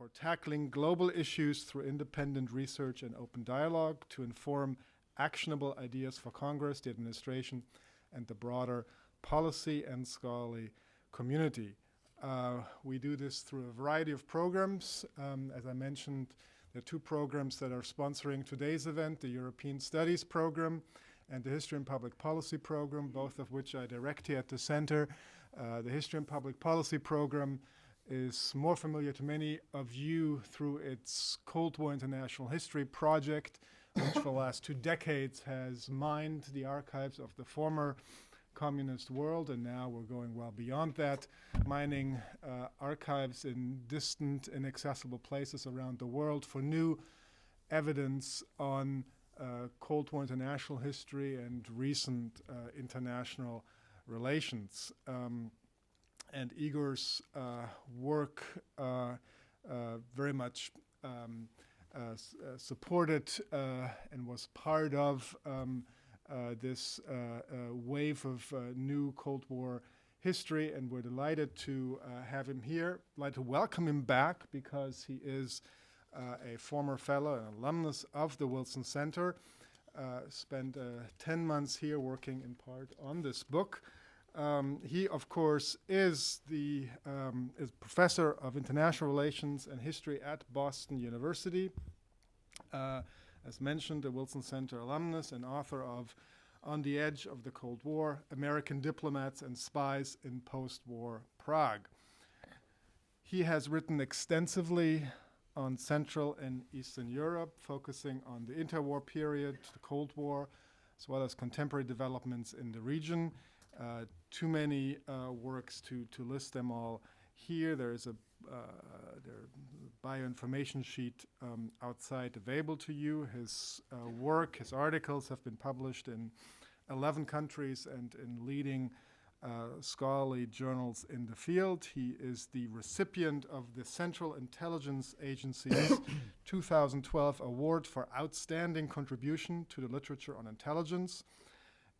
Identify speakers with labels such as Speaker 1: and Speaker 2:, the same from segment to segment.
Speaker 1: for tackling global issues through independent research and open dialogue to inform actionable ideas for Congress, the administration, and the broader policy and scholarly community. We do this through a variety of programs. As I mentioned, there are two programs that are sponsoring today's event, the European Studies program and the History and Public Policy program, both of which I direct here at the center. The History and Public Policy program is more familiar to many of you through its Cold War International History project, which for the last 2 decades has mined the archives of the former communist world, and now we're going well beyond that, mining archives in distant, inaccessible places around the world for new evidence on Cold War international history and recent international relations. And Igor's work very much supported and was part of this wave of new Cold War history, and we're delighted to have him here. I'd like to welcome him back because he is a former fellow, an alumnus of the Wilson Center, spent 10 months here working in part on this book. He, of course, is professor of international relations and history at Boston University. As mentioned, a Wilson Center alumnus and author of On the Edge of the Cold War, American Diplomats and Spies in Postwar Prague. He has written extensively on Central and Eastern Europe, focusing on the interwar period, the Cold War, as well as contemporary developments in the region. Too many works to list them all here. There is a bioinformation sheet outside available to you. His work, his articles have been published in 11 countries and in leading scholarly journals in the field. He is the recipient of the Central Intelligence Agency's 2012 Award for Outstanding Contribution to the Literature on Intelligence,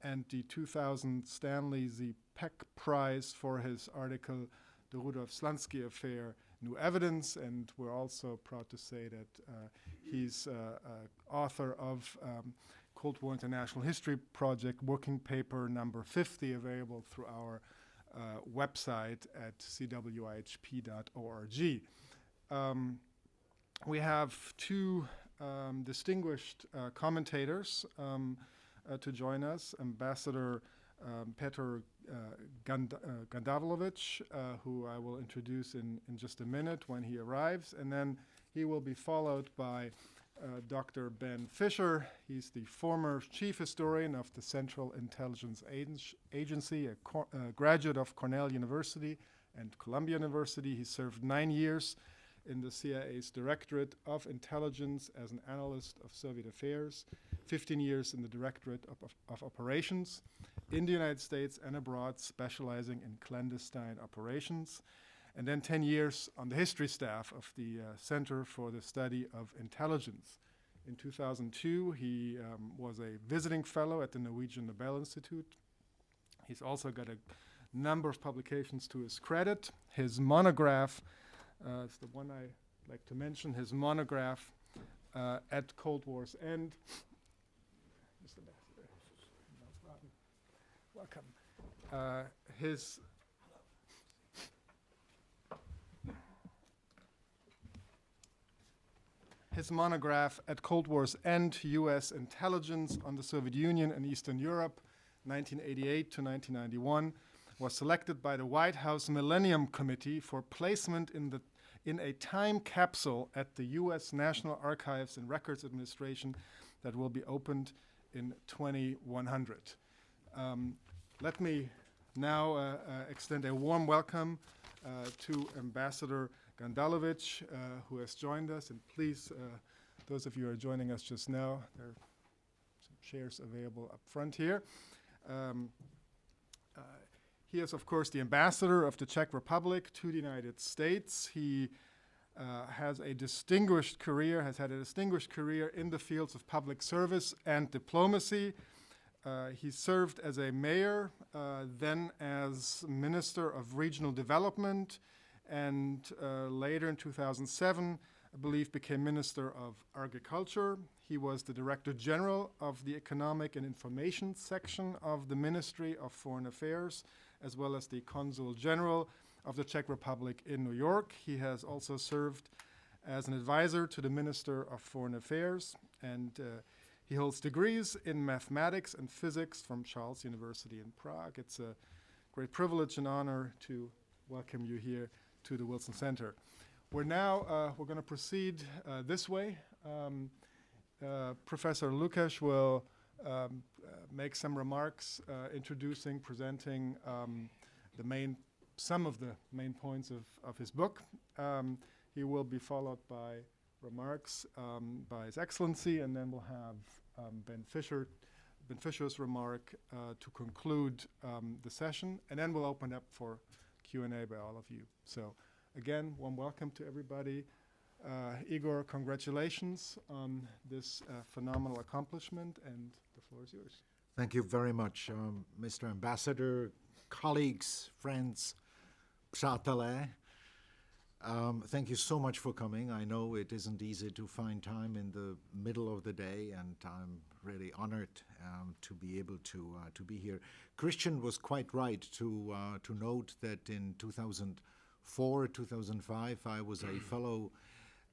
Speaker 1: and the 2000 Stanley Z. Peck Prize for his article, The Rudolf Slansky Affair, New Evidence, and we're also proud to say that he's author of Cold War International History Project working paper number 50, available through our website at cwihp.org. We have two distinguished commentators to join us, Ambassador Petr Gandalovic, who I will introduce in just a minute when he arrives, and then he will be followed by Dr. Ben Fisher. He's the former chief historian of the Central Intelligence Agency, a graduate of Cornell University and Columbia University. He served 9 years in the CIA's Directorate of Intelligence as an analyst of Soviet affairs, 15 years in the Directorate of Operations in the United States and abroad, specializing in clandestine operations, and then 10 years on the history staff of the Center for the Study of Intelligence. In 2002, he was a visiting fellow at the Norwegian Nobel Institute. He's also got a number of publications to his credit. His monograph is the one I like to mention, his monograph At Cold War's End. Mr. Ambassador, no problem. Welcome. His monograph, At Cold War's End, U.S. Intelligence on the Soviet Union and Eastern Europe, 1988 to 1991, was selected by the White House Millennium Committee for placement in a time capsule at the U.S. National Archives and Records Administration that will be opened in 2100. Let me now extend a warm welcome to Ambassador Gandalovic, who has joined us. And please, those of you who are joining us just now, there are some chairs available up front here. He is, of course, the ambassador of the Czech Republic to the United States. He has had a distinguished career in the fields of public service and diplomacy. He served as a mayor, then as Minister of Regional Development, and later in 2007, I believe, became Minister of Agriculture. He was the Director General of the Economic and Information section of the Ministry of Foreign Affairs, as well as the Consul General of the Czech Republic in New York. He has also served as an advisor to the Minister of Foreign Affairs, and he holds degrees in mathematics and physics from Charles University in Prague. It's a great privilege and honor to welcome you here to the Wilson Center. We're going to proceed this way. Professor Lukáš will make some remarks presenting some of the main points of his book. He will be followed by remarks by His Excellency, and then we'll have Ben Fischer's remark to conclude the session, and then we'll open up for Q&A by all of you. So again, warm welcome to everybody. Igor, congratulations on this phenomenal accomplishment, and the floor is yours.
Speaker 2: Thank you very much, Mr. Ambassador, colleagues, friends, přátelé. Thank you so much for coming. I know it isn't easy to find time in the middle of the day, and I'm really honored to be able to be here. Christian was quite right to note that in 2004, 2005, I was a fellow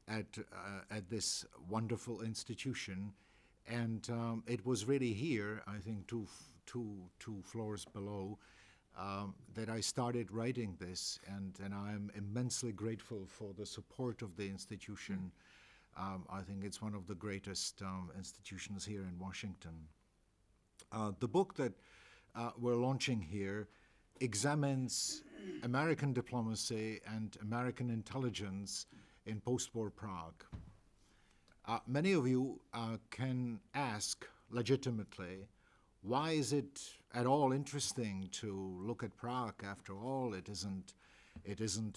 Speaker 2: at this wonderful institution, and it was really here, I think two floors below, that I started writing this, and I am immensely grateful for the support of the institution. I think it's one of the greatest institutions here in Washington. The book that we're launching here examines American diplomacy and American intelligence in post-war Prague. Many of you can ask legitimately, why is it at all interesting to look at Prague? After all, it isn't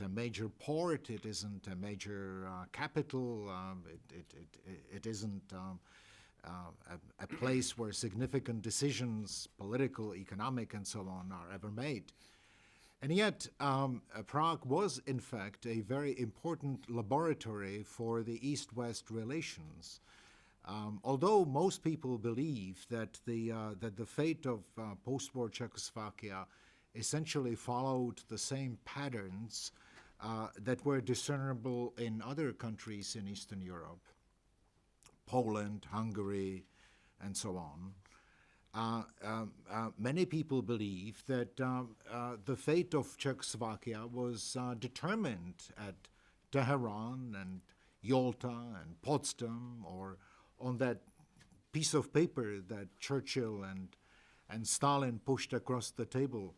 Speaker 2: a major port, it isn't a major capital, it isn't a place where significant decisions, political, economic, and so on, are ever made. And yet, Prague was, in fact, a very important laboratory for the East-West relations. Although most people believe that the fate of post-war Czechoslovakia essentially followed the same patterns that were discernible in other countries in Eastern Europe, Poland, Hungary, and so on, many people believe that the fate of Czechoslovakia was determined at Tehran and Yalta and Potsdam, or on that piece of paper that Churchill and Stalin pushed across the table.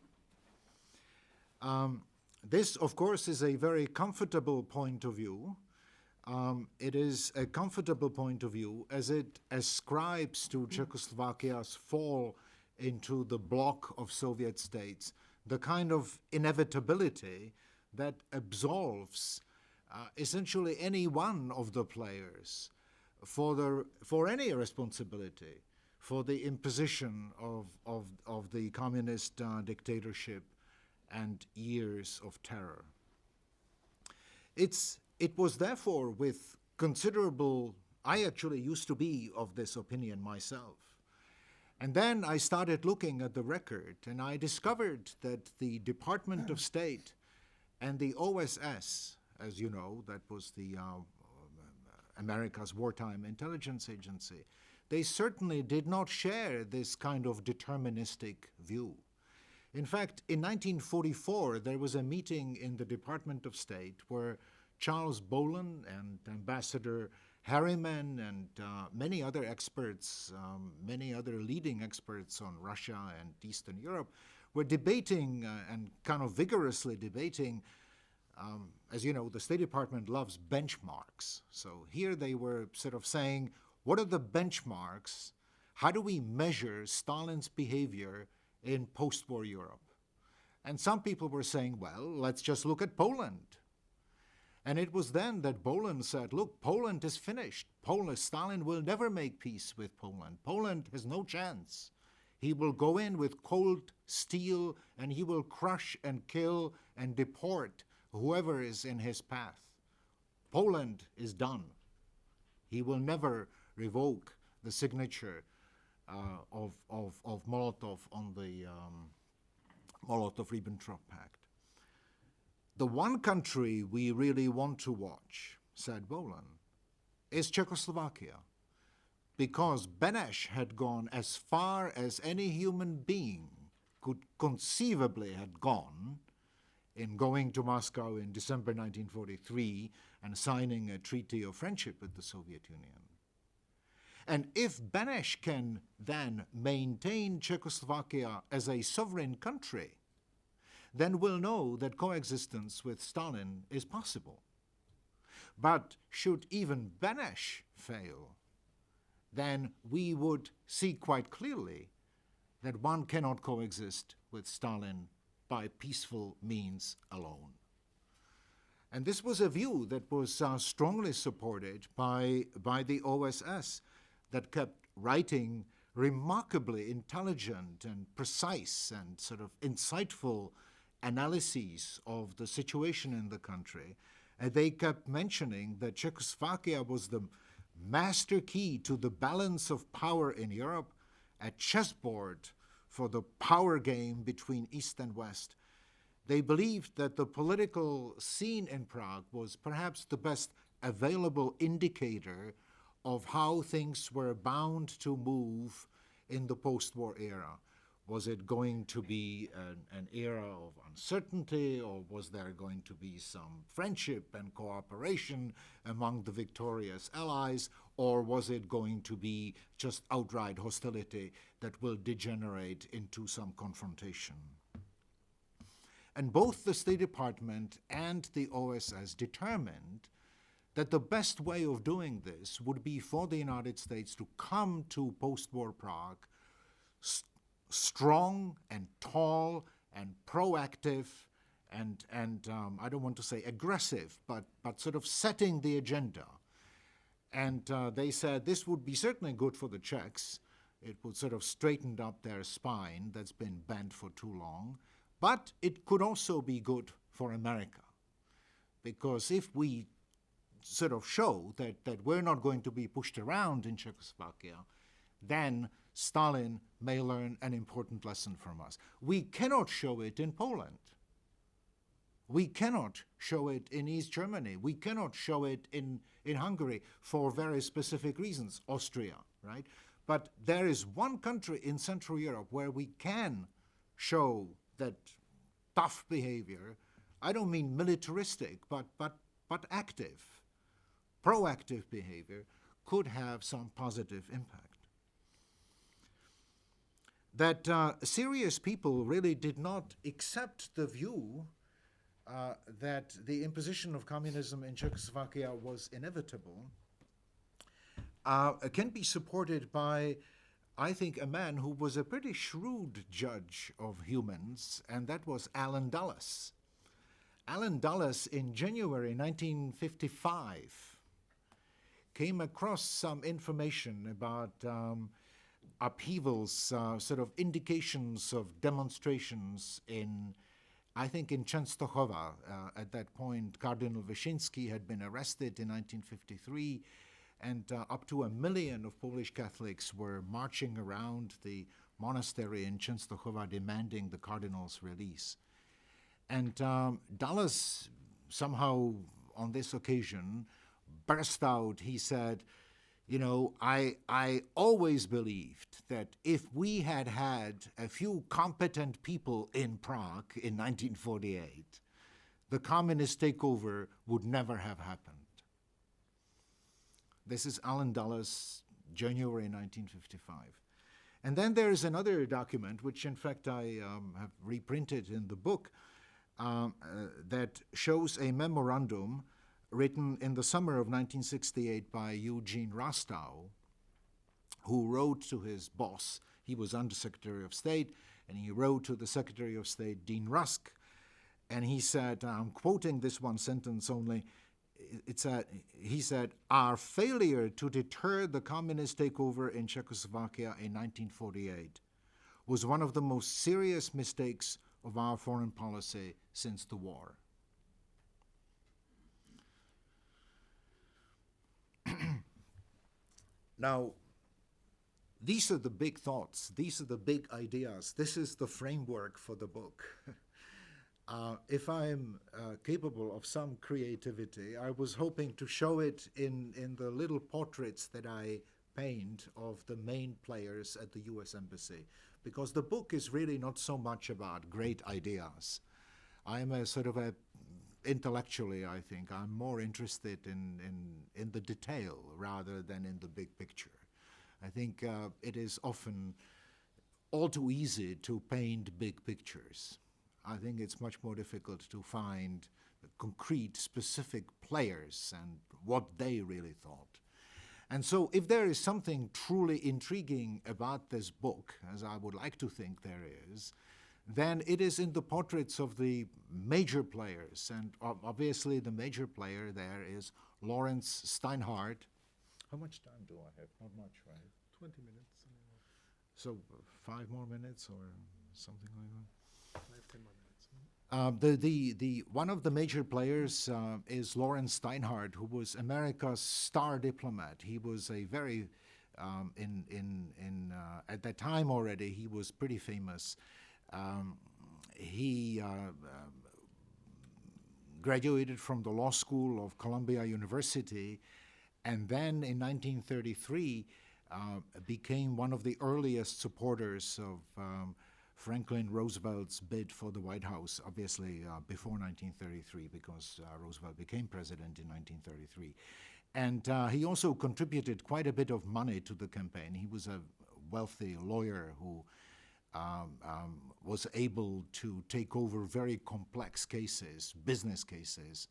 Speaker 2: This, of course, is a very comfortable point of view. It is a comfortable point of view as it ascribes to Czechoslovakia's fall into the bloc of Soviet states the kind of inevitability that absolves essentially any one of the players for any responsibility for the imposition of the communist dictatorship and years of terror. It was therefore with considerable, I actually used to be of this opinion myself. And then I started looking at the record, and I discovered that the Department of State and the OSS, as you know, that was the America's wartime intelligence agency, they certainly did not share this kind of deterministic view. In fact, in 1944, there was a meeting in the Department of State where Charles Bolen and Ambassador Harriman and many other experts, many other leading experts on Russia and Eastern Europe were debating and kind of vigorously debating. As you know, the State Department loves benchmarks. So here they were sort of saying, what are the benchmarks? How do we measure Stalin's behavior in post-war Europe? And some people were saying, well, let's just look at Poland. And it was then that Bolen said, look, Poland is finished. Stalin will never make peace with Poland. Poland has no chance. He will go in with cold steel and he will crush and kill and deport whoever is in his path. Poland is done. He will never revoke the signature of Molotov on the Molotov-Ribbentrop Pact. The one country we really want to watch, said Bohlen, is Czechoslovakia, because Beneš had gone as far as any human being could conceivably have gone in going to Moscow in December 1943 and signing a treaty of friendship with the Soviet Union. And if Beneš can then maintain Czechoslovakia as a sovereign country, then we'll know that coexistence with Stalin is possible. But should even Beneš fail, then we would see quite clearly that one cannot coexist with Stalin by peaceful means alone. And this was a view that was strongly supported by the OSS, that kept writing remarkably intelligent and precise and sort of insightful analyses of the situation in the country. And they kept mentioning that Czechoslovakia was the master key to the balance of power in Europe, a chessboard for the power game between East and West. They believed that the political scene in Prague was perhaps the best available indicator of how things were bound to move in the post-war era. Was it going to be an era of uncertainty, or was there going to be some friendship and cooperation among the victorious allies, or was it going to be just outright hostility that will degenerate into some confrontation? And both the State Department and the OSS determined that the best way of doing this would be for the United States to come to post-war Prague strong and tall and proactive and I don't want to say aggressive, but sort of setting the agenda. And they said this would be certainly good for the Czechs. It would sort of straighten up their spine that's been bent for too long. But it could also be good for America, because if we sort of show that we're not going to be pushed around in Czechoslovakia, then Stalin may learn an important lesson from us. We cannot show it in Poland. We cannot show it in East Germany. We cannot show it in Hungary for very specific reasons, Austria, right? But there is one country in Central Europe where we can show that tough behavior. I don't mean militaristic, but active, proactive behavior could have some positive impact. That serious people really did not accept the view that the imposition of communism in Czechoslovakia was inevitable can be supported by, I think, a man who was a pretty shrewd judge of humans, and that was Allen Dulles. Allen Dulles, in January 1955, came across some information about upheavals, sort of indications of demonstrations in, I think, in Częstochowa. At that point, Cardinal Wyszynski had been arrested in 1953, and up to 1 million of Polish Catholics were marching around the monastery in Częstochowa demanding the cardinal's release. And Dulles somehow on this occasion burst out. He said, you know, I always believed that if we had had a few competent people in Prague in 1948, the communist takeover would never have happened. This is Allen Dulles, January 1955. And then there is another document, which in fact I have reprinted in the book, that shows a memorandum written in the summer of 1968 by Eugene Rostow, who wrote to his boss. He was Undersecretary of State, and he wrote to the Secretary of State, Dean Rusk, and he said, I'm quoting this one sentence only, he said, our failure to deter the communist takeover in Czechoslovakia in 1948 was one of the most serious mistakes of our foreign policy since the war. Now, these are the big thoughts. These are the big ideas. This is the framework for the book. If I'm capable of some creativity, I was hoping to show it in the little portraits that I paint of the main players at the US Embassy, because the book is really not so much about great ideas. I'm a sort of a, intellectually, I think, I'm more interested in the detail rather than in the big picture. I think it is often all too easy to paint big pictures. I think it's much more difficult to find concrete, specific players and what they really thought. And so if there is something truly intriguing about this book, as I would like to think there is, then it is in the portraits of the major players. And obviously the major player there is Lawrence Steinhardt. How much time do I have? Not much, right?
Speaker 1: 20 minutes.
Speaker 2: So 5 more minutes or something like that?
Speaker 1: 5-10 more minutes.
Speaker 2: The one of the major players is Lawrence Steinhardt, who was America's star diplomat. He was a very at that time already he was pretty famous. He graduated from the law school of Columbia University, and then in 1933 became one of the earliest supporters of Franklin Roosevelt's bid for the White House, obviously before 1933, because Roosevelt became president in 1933. And he also contributed quite a bit of money to the campaign. He was a wealthy lawyer who was able to take over very complex cases, business cases,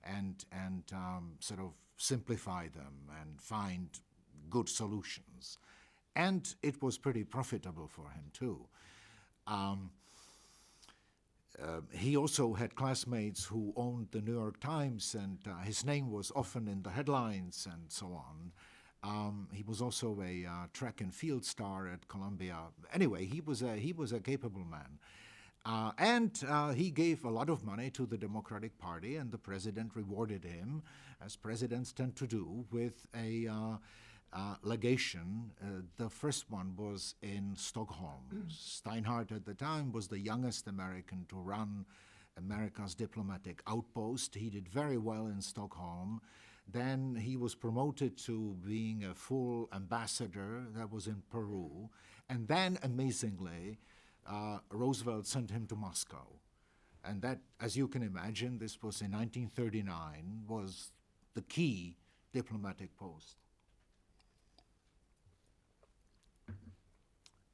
Speaker 2: and sort of simplify them and find good solutions. And it was pretty profitable for him, too. He also had classmates who owned the New York Times, and his name was often in the headlines and so on. He was also a track and field star at Columbia. Anyway, he was a capable man. And he gave a lot of money to the Democratic Party, and the president rewarded him, as presidents tend to do, with a legation. The first one was in Stockholm. Steinhardt at the time was the youngest American to run America's diplomatic outpost. He did very well in Stockholm. Then he was promoted to being a full ambassador. That was in Peru. And then, amazingly, Roosevelt sent him to Moscow. And that, as you can imagine, this was in 1939, was the key diplomatic post.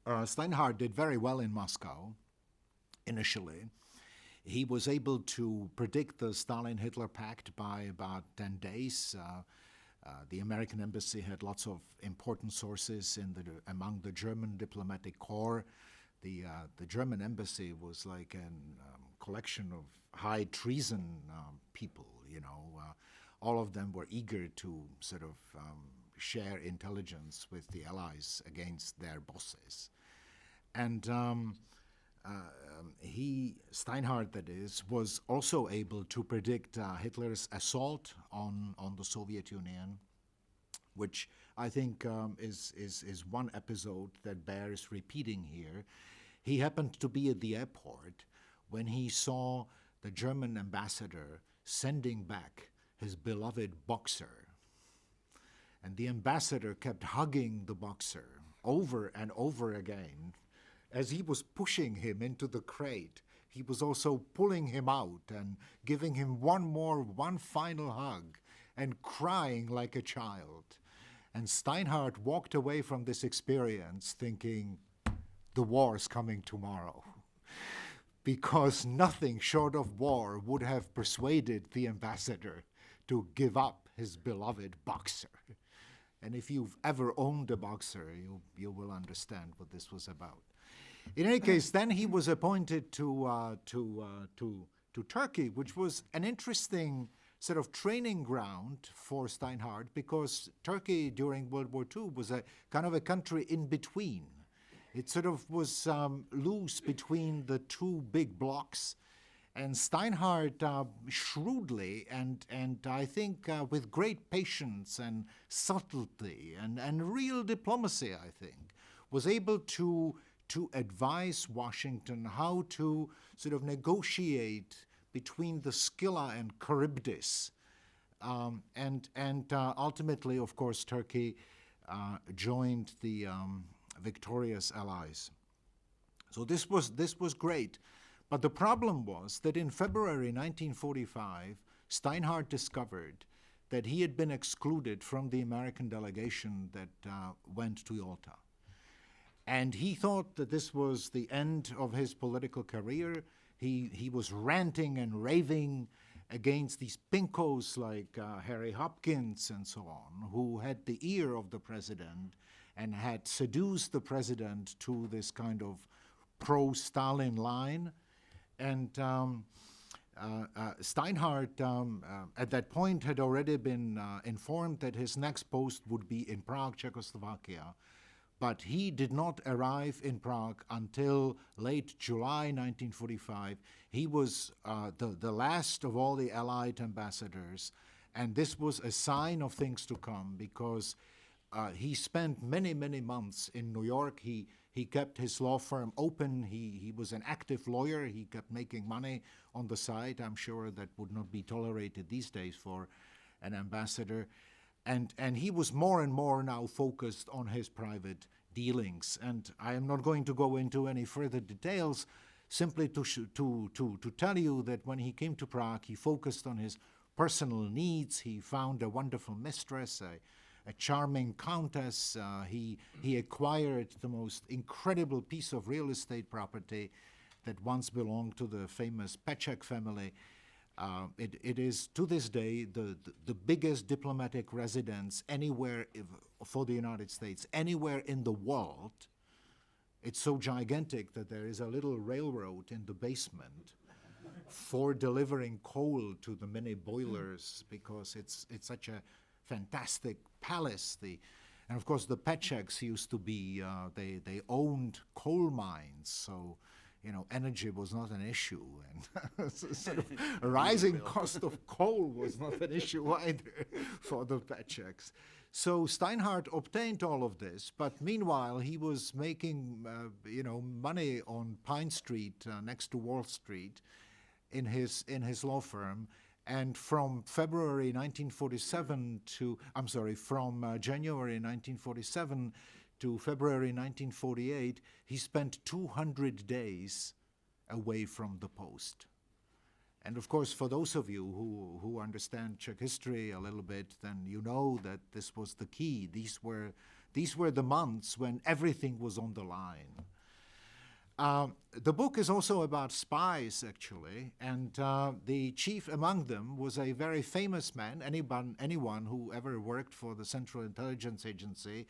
Speaker 2: Steinhardt did very well in Moscow initially. He was able to predict the Stalin-Hitler pact by about 10 days. The American embassy had lots of important sources among the German diplomatic corps. The German embassy was like a collection of high treason people, you know. All of them were eager to sort of share intelligence with the Allies against their bosses. And Steinhardt, that is, was also able to predict Hitler's assault on the Soviet Union, which I think is one episode that bears repeating here. He happened to be at the airport when he saw the German ambassador sending back his beloved boxer. And the ambassador kept hugging the boxer over and over again. As he was pushing him into the crate, he was also pulling him out and giving him one final hug and crying like a child. And Steinhardt walked away from this experience thinking, the war's coming tomorrow. Because nothing short of war would have persuaded the ambassador to give up his beloved boxer. And if you've ever owned a boxer, you will understand what this was about. In any case, then he was appointed to Turkey, which was an interesting sort of training ground for Steinhardt, because Turkey during World War II was a kind of a country in between. It sort of was loose between the two big blocs, And Steinhardt shrewdly and I think with great patience and subtlety and real diplomacy, I think, was able to advise Washington how to sort of negotiate between the Scylla and Charybdis. And ultimately, of course, Turkey joined the victorious allies. So this was great. But the problem was that in February 1945, Steinhardt discovered that he had been excluded from the American delegation that went to Yalta. And he thought that this was the end of his political career. He was ranting and raving against these pinkos like Harry Hopkins and so on, who had the ear of the president and had seduced the president to this kind of pro-Stalin line. And Steinhardt, at that point, had already been informed that his next post would be in Prague, Czechoslovakia. But he did not arrive in Prague until late July 1945. He was the last of all the Allied ambassadors, and this was a sign of things to come because he spent many, many months in New York. He kept his law firm open. He was an active lawyer. He kept making money on the side. I'm sure that would not be tolerated these days for an ambassador. And he was more and more now focused on his private dealings. And I am not going to go into any further details, simply to tell you that when he came to Prague, he focused on his personal needs. He found a wonderful mistress, a charming countess. He acquired the most incredible piece of real estate property that once belonged to the famous Peček family. It is, to this day, the biggest diplomatic residence anywhere for the United States, anywhere in the world. It's so gigantic that there is a little railroad in the basement for delivering coal to the many boilers because it's such a fantastic palace. And of course the Pečeks used to be, they owned coal mines, so energy was not an issue, and sort of a rising cost of coal was not an issue either for the Pečeks. So Steinhardt obtained all of this, but meanwhile he was making money on Pine Street next to Wall Street in his law firm. And from January 1947 to February 1948, he spent 200 days away from the post. And of course, for those of you who understand Czech history a little bit, then you know that this was the key. These were the months when everything was on the line. The book is also about spies, actually, and the chief among them was a very famous man. Anyone who ever worked for the Central Intelligence Agency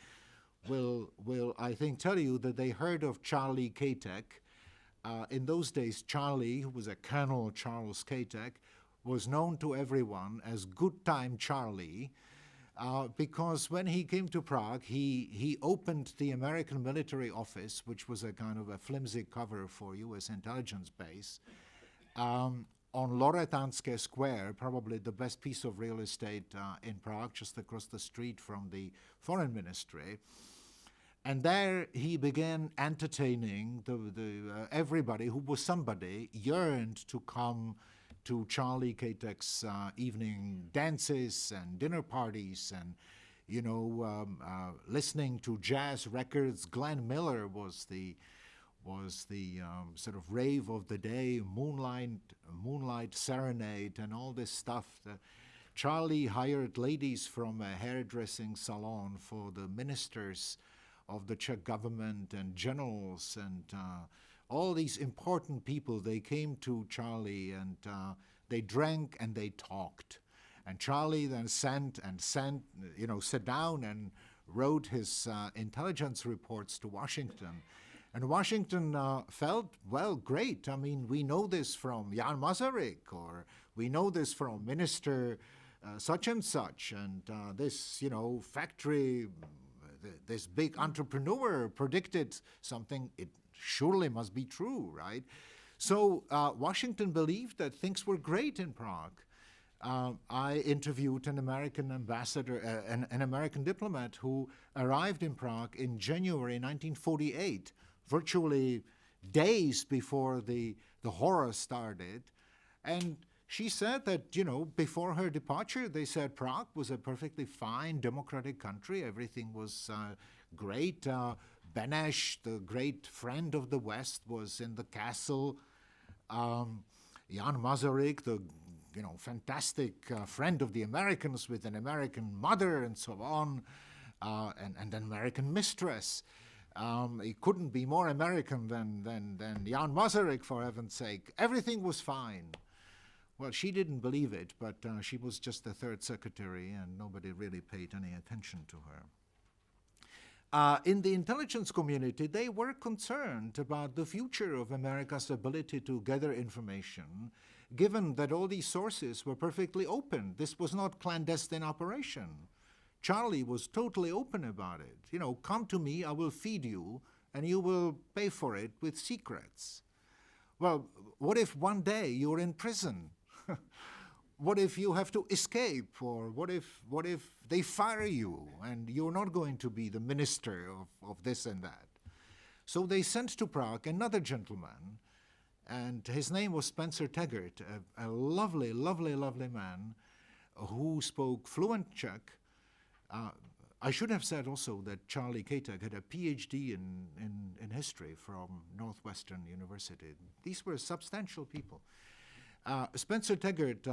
Speaker 2: will I think, tell you that they heard of Charlie Katek. In those days, Charlie, who was a Colonel Charles Katek, was known to everyone as Good Time Charlie, because when he came to Prague, he opened the American military office, which was a kind of a flimsy cover for U.S. intelligence base, on Loretánské Square, probably the best piece of real estate in Prague, just across the street from the foreign ministry. And there he began entertaining everybody who was somebody, yearned to come to Charlie Katek's evening dances and dinner parties and, listening to jazz records. Glenn Miller was the sort of rave of the day, moonlight serenade and all this stuff. Charlie hired ladies from a hairdressing salon for the ministers of the Czech government and generals and all these important people. They came to Charlie and they drank and they talked. And Charlie then sat down and wrote his intelligence reports to Washington. And Washington felt, well, great. I mean, we know this from Jan Masaryk, or we know this from Minister such and such, and this, factory, this big entrepreneur predicted something. It surely must be true, right? So Washington believed that things were great in Prague. I interviewed an American ambassador, an American diplomat who arrived in Prague in January 1948, virtually days before the horror started. And she said that, before her departure, they said Prague was a perfectly fine democratic country. Everything was great. Beneš, the great friend of the West, was in the castle. Jan Masaryk, the fantastic friend of the Americans with an American mother and so on, and an American mistress. He couldn't be more American than Jan Masaryk, for heaven's sake. Everything was fine. Well, she didn't believe it, but she was just the third secretary, and nobody really paid any attention to her. In the intelligence community, they were concerned about the future of America's ability to gather information, given that all these sources were perfectly open. This was not clandestine operation. Charlie was totally open about it. Come to me, I will feed you, and you will pay for it with secrets. Well, what if one day you're in prison? What if you have to escape? Or what if they fire you and you're not going to be the minister of this and that? So they sent to Prague another gentleman, and his name was Spencer Taggart, a lovely, lovely, lovely man who spoke fluent Czech. I should have said also that Charlie Katak had a PhD in history from Northwestern University. These were substantial people. Spencer Taggart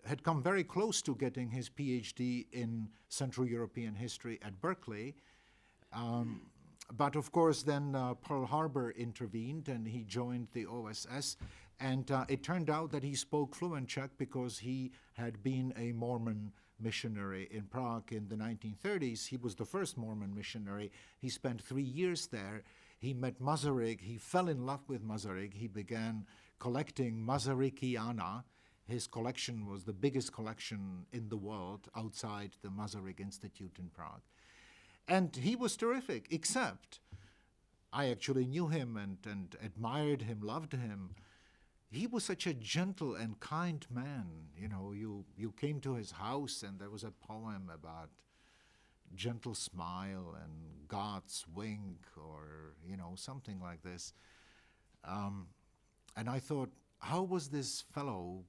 Speaker 2: had come very close to getting his PhD in Central European history at Berkeley. But of course, then Pearl Harbor intervened and he joined the OSS. And it turned out that he spoke fluent Czech because he had been a Mormon missionary in Prague in the 1930s. He was the first Mormon missionary. He spent 3 years there. He met Masaryk. He fell in love with Masaryk. He began collecting Masarykiana. His collection was the biggest collection in the world outside the Masaryk Institute in Prague. And he was terrific, except I actually knew him and admired him, loved him. He was such a gentle and kind man. You came to his house and there was a poem about gentle smile and God's wink or, something like this. And I thought, how was this fellow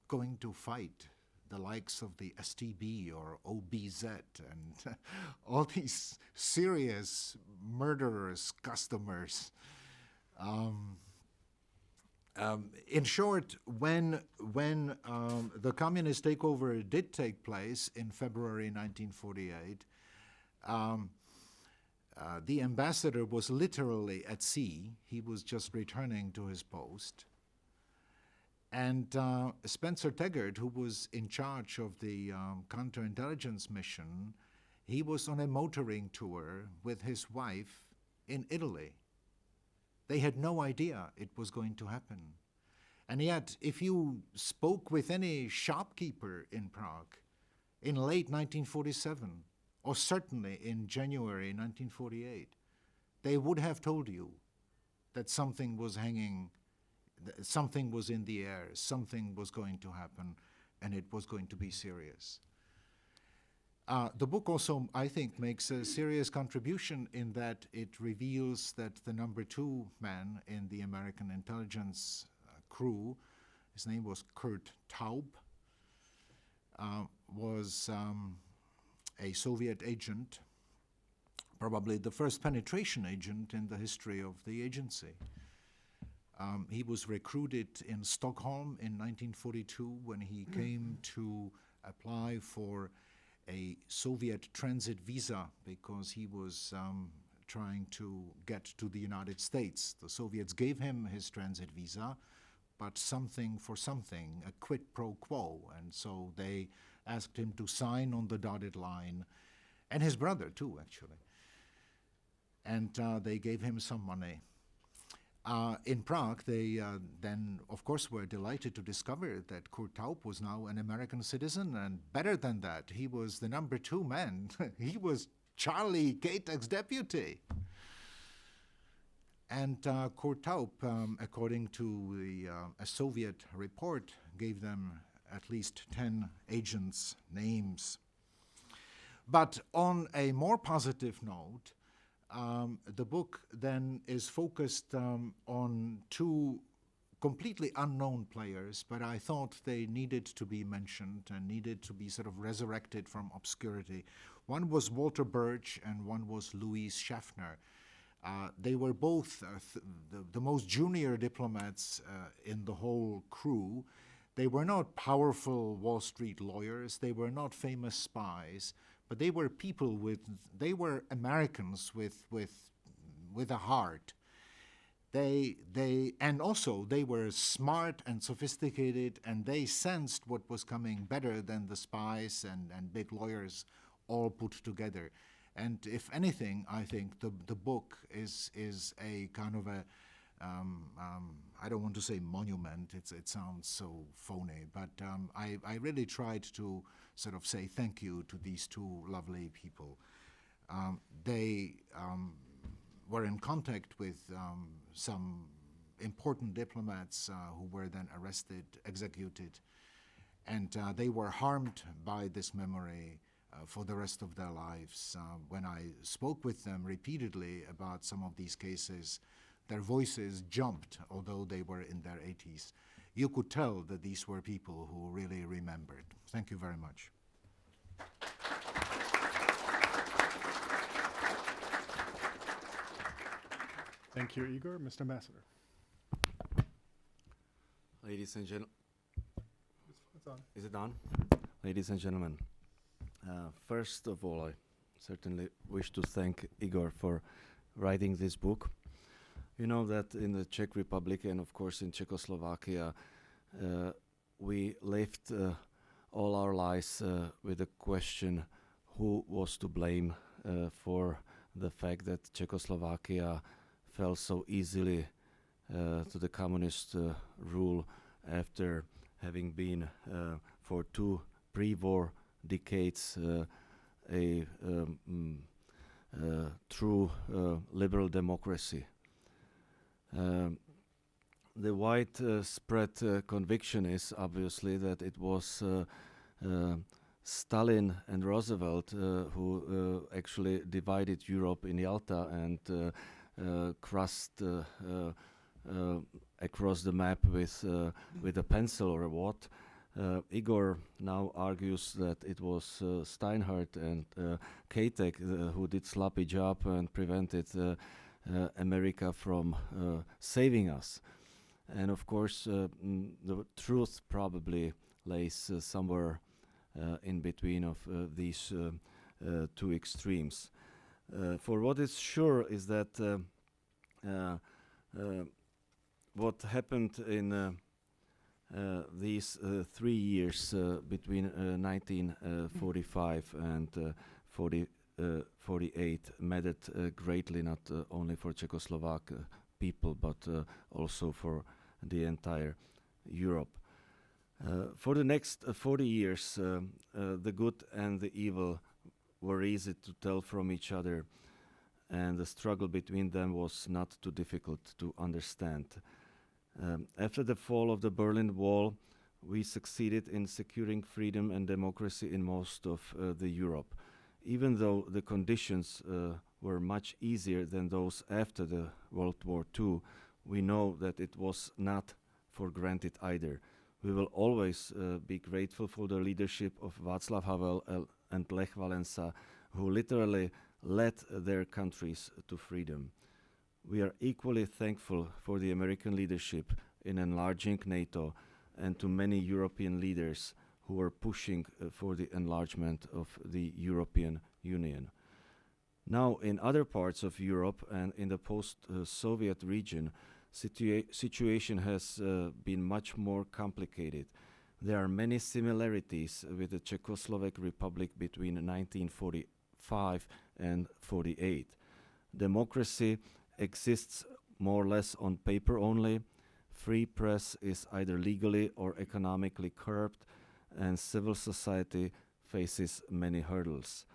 Speaker 2: going to fight the likes of the STB or OBZ and all these serious murderers, customers? In short, when the communist takeover did take place in February 1948, the ambassador was literally at sea. He was just returning to his post. And Spencer Taggart, who was in charge of the counterintelligence mission, he was on a motoring tour with his wife in Italy. They had no idea it was going to happen. And yet, if you spoke with any shopkeeper in Prague in late 1947, or certainly in January 1948, they would have told you that something was hanging, something was in the air, something was going to happen, and it was going to be serious. The book also, I think, makes a serious contribution in that it reveals that the number 2 man in the American intelligence crew, his name was Kurt Taub, was a Soviet agent, probably the first penetration agent in the history of the agency. He was recruited in Stockholm in 1942 when he came to apply for a Soviet transit visa because he was trying to get to the United States. The Soviets gave him his transit visa, but something for something, a quid pro quo, and so they asked him to sign on the dotted line, and his brother too, actually. And they gave him some money. In Prague, they then, of course, were delighted to discover that Kurt Taub was now an American citizen, and better than that, he was the number 2 man. He was Charlie Katak's deputy. And Kurt Taub, according to a Soviet report, gave them at least 10 agents' names. But on a more positive note, the book then is focused on two completely unknown players, but I thought they needed to be mentioned and needed to be sort of resurrected from obscurity. One was Walter Birch and one was Louis Schaffner. They were both the most junior diplomats in the whole crew. They were not powerful Wall Street lawyers. They were not famous spies, but they were people they were Americans with a heart. And also they were smart and sophisticated, and they sensed what was coming better than the spies and big lawyers all put together. And if anything, I think the book is a kind of a I don't want to say monument. It sounds so phony, but I really tried to sort of say thank you to these two lovely people. They were in contact with some important diplomats who were then arrested, executed, and they were harmed by this memory for the rest of their lives. When I spoke with them repeatedly about some of these cases, their voices jumped, although they were in their 80s. You could tell that these were people who really remembered. Thank you very much.
Speaker 1: Thank you, Igor. Mr. Ambassador.
Speaker 3: Ladies and gentlemen,
Speaker 1: It's on.
Speaker 3: is it on? Ladies and gentlemen, first of all, I certainly wish to thank Igor for writing this book. You know that in the Czech Republic and of course in Czechoslovakia, we lived all our lives with the question who was to blame for the fact that Czechoslovakia fell so easily to the communist rule after having been for 2 pre-war decades a true liberal democracy. The widespread conviction is obviously that it was Stalin and Roosevelt who actually divided Europe in Yalta and crossed across the map with a pencil or what. Igor now argues that it was Steinhardt and Kejtek who did sloppy job and prevented America from saving us. And of course, the truth probably lays somewhere in between of these two extremes. For what is sure is that what happened in these 3 years between 1945 and 48 mattered greatly, not only for Czechoslovak people, but also for the entire Europe. For the next 40 years, the good and the evil were easy to tell from each other, and the struggle between them was not too difficult to understand. After the fall of the Berlin Wall, we succeeded in securing freedom and democracy in most of the Europe. Even though the conditions were much easier than those after the World War II, we know that it was not for granted either. We will always be grateful for the leadership of Václav Havel and Lech Wałęsa, who literally led their countries to freedom. We are equally thankful for the American leadership in enlarging NATO and to many European leaders who were pushing for the enlargement of the European Union. Now, in other parts of Europe and in the post-Soviet region, situation has been much more complicated. There are many similarities with the Czechoslovak Republic between 1945 and 48. Democracy exists more or less on paper only. Free press is either legally or economically curbed, and civil society faces many hurdles.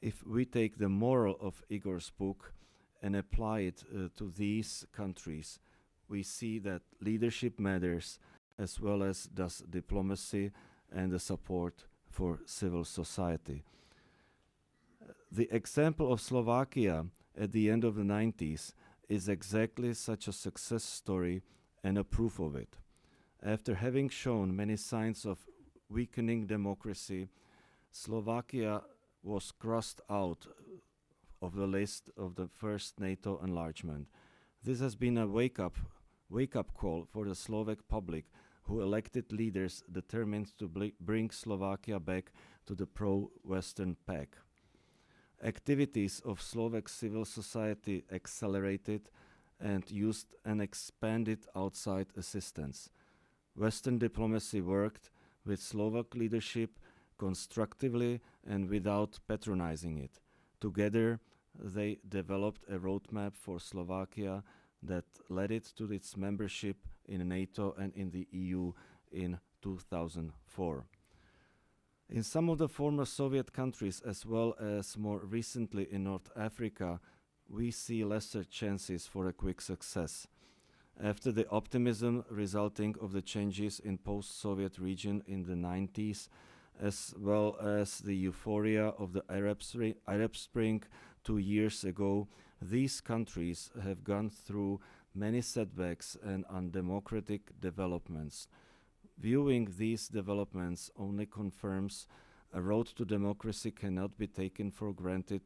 Speaker 3: If we take the moral of Igor's book and apply it to these countries, we see that leadership matters as well as does diplomacy and the support for civil society. The example of Slovakia at the end of the 90s is exactly such a success story and a proof of it. After having shown many signs of weakening democracy, Slovakia was crossed out of the list of the first NATO enlargement. This has been a wake-up call for the Slovak public, who elected leaders determined to bring Slovakia back to the pro-Western pack. Activities of Slovak civil society accelerated and used and expanded outside assistance. Western diplomacy worked with Slovak leadership constructively and without patronizing it. Together, they developed a roadmap for Slovakia that led it to its membership in NATO and in the EU in 2004. In some of the former Soviet countries, as well as more recently in North Africa, we see lesser chances for a quick success. After the optimism resulting of the changes in post-Soviet region in the 90s, as well as the euphoria of the Arab Spring 2 years ago, these countries have gone through many setbacks and undemocratic developments. Viewing these developments only confirms a road to democracy cannot be taken for granted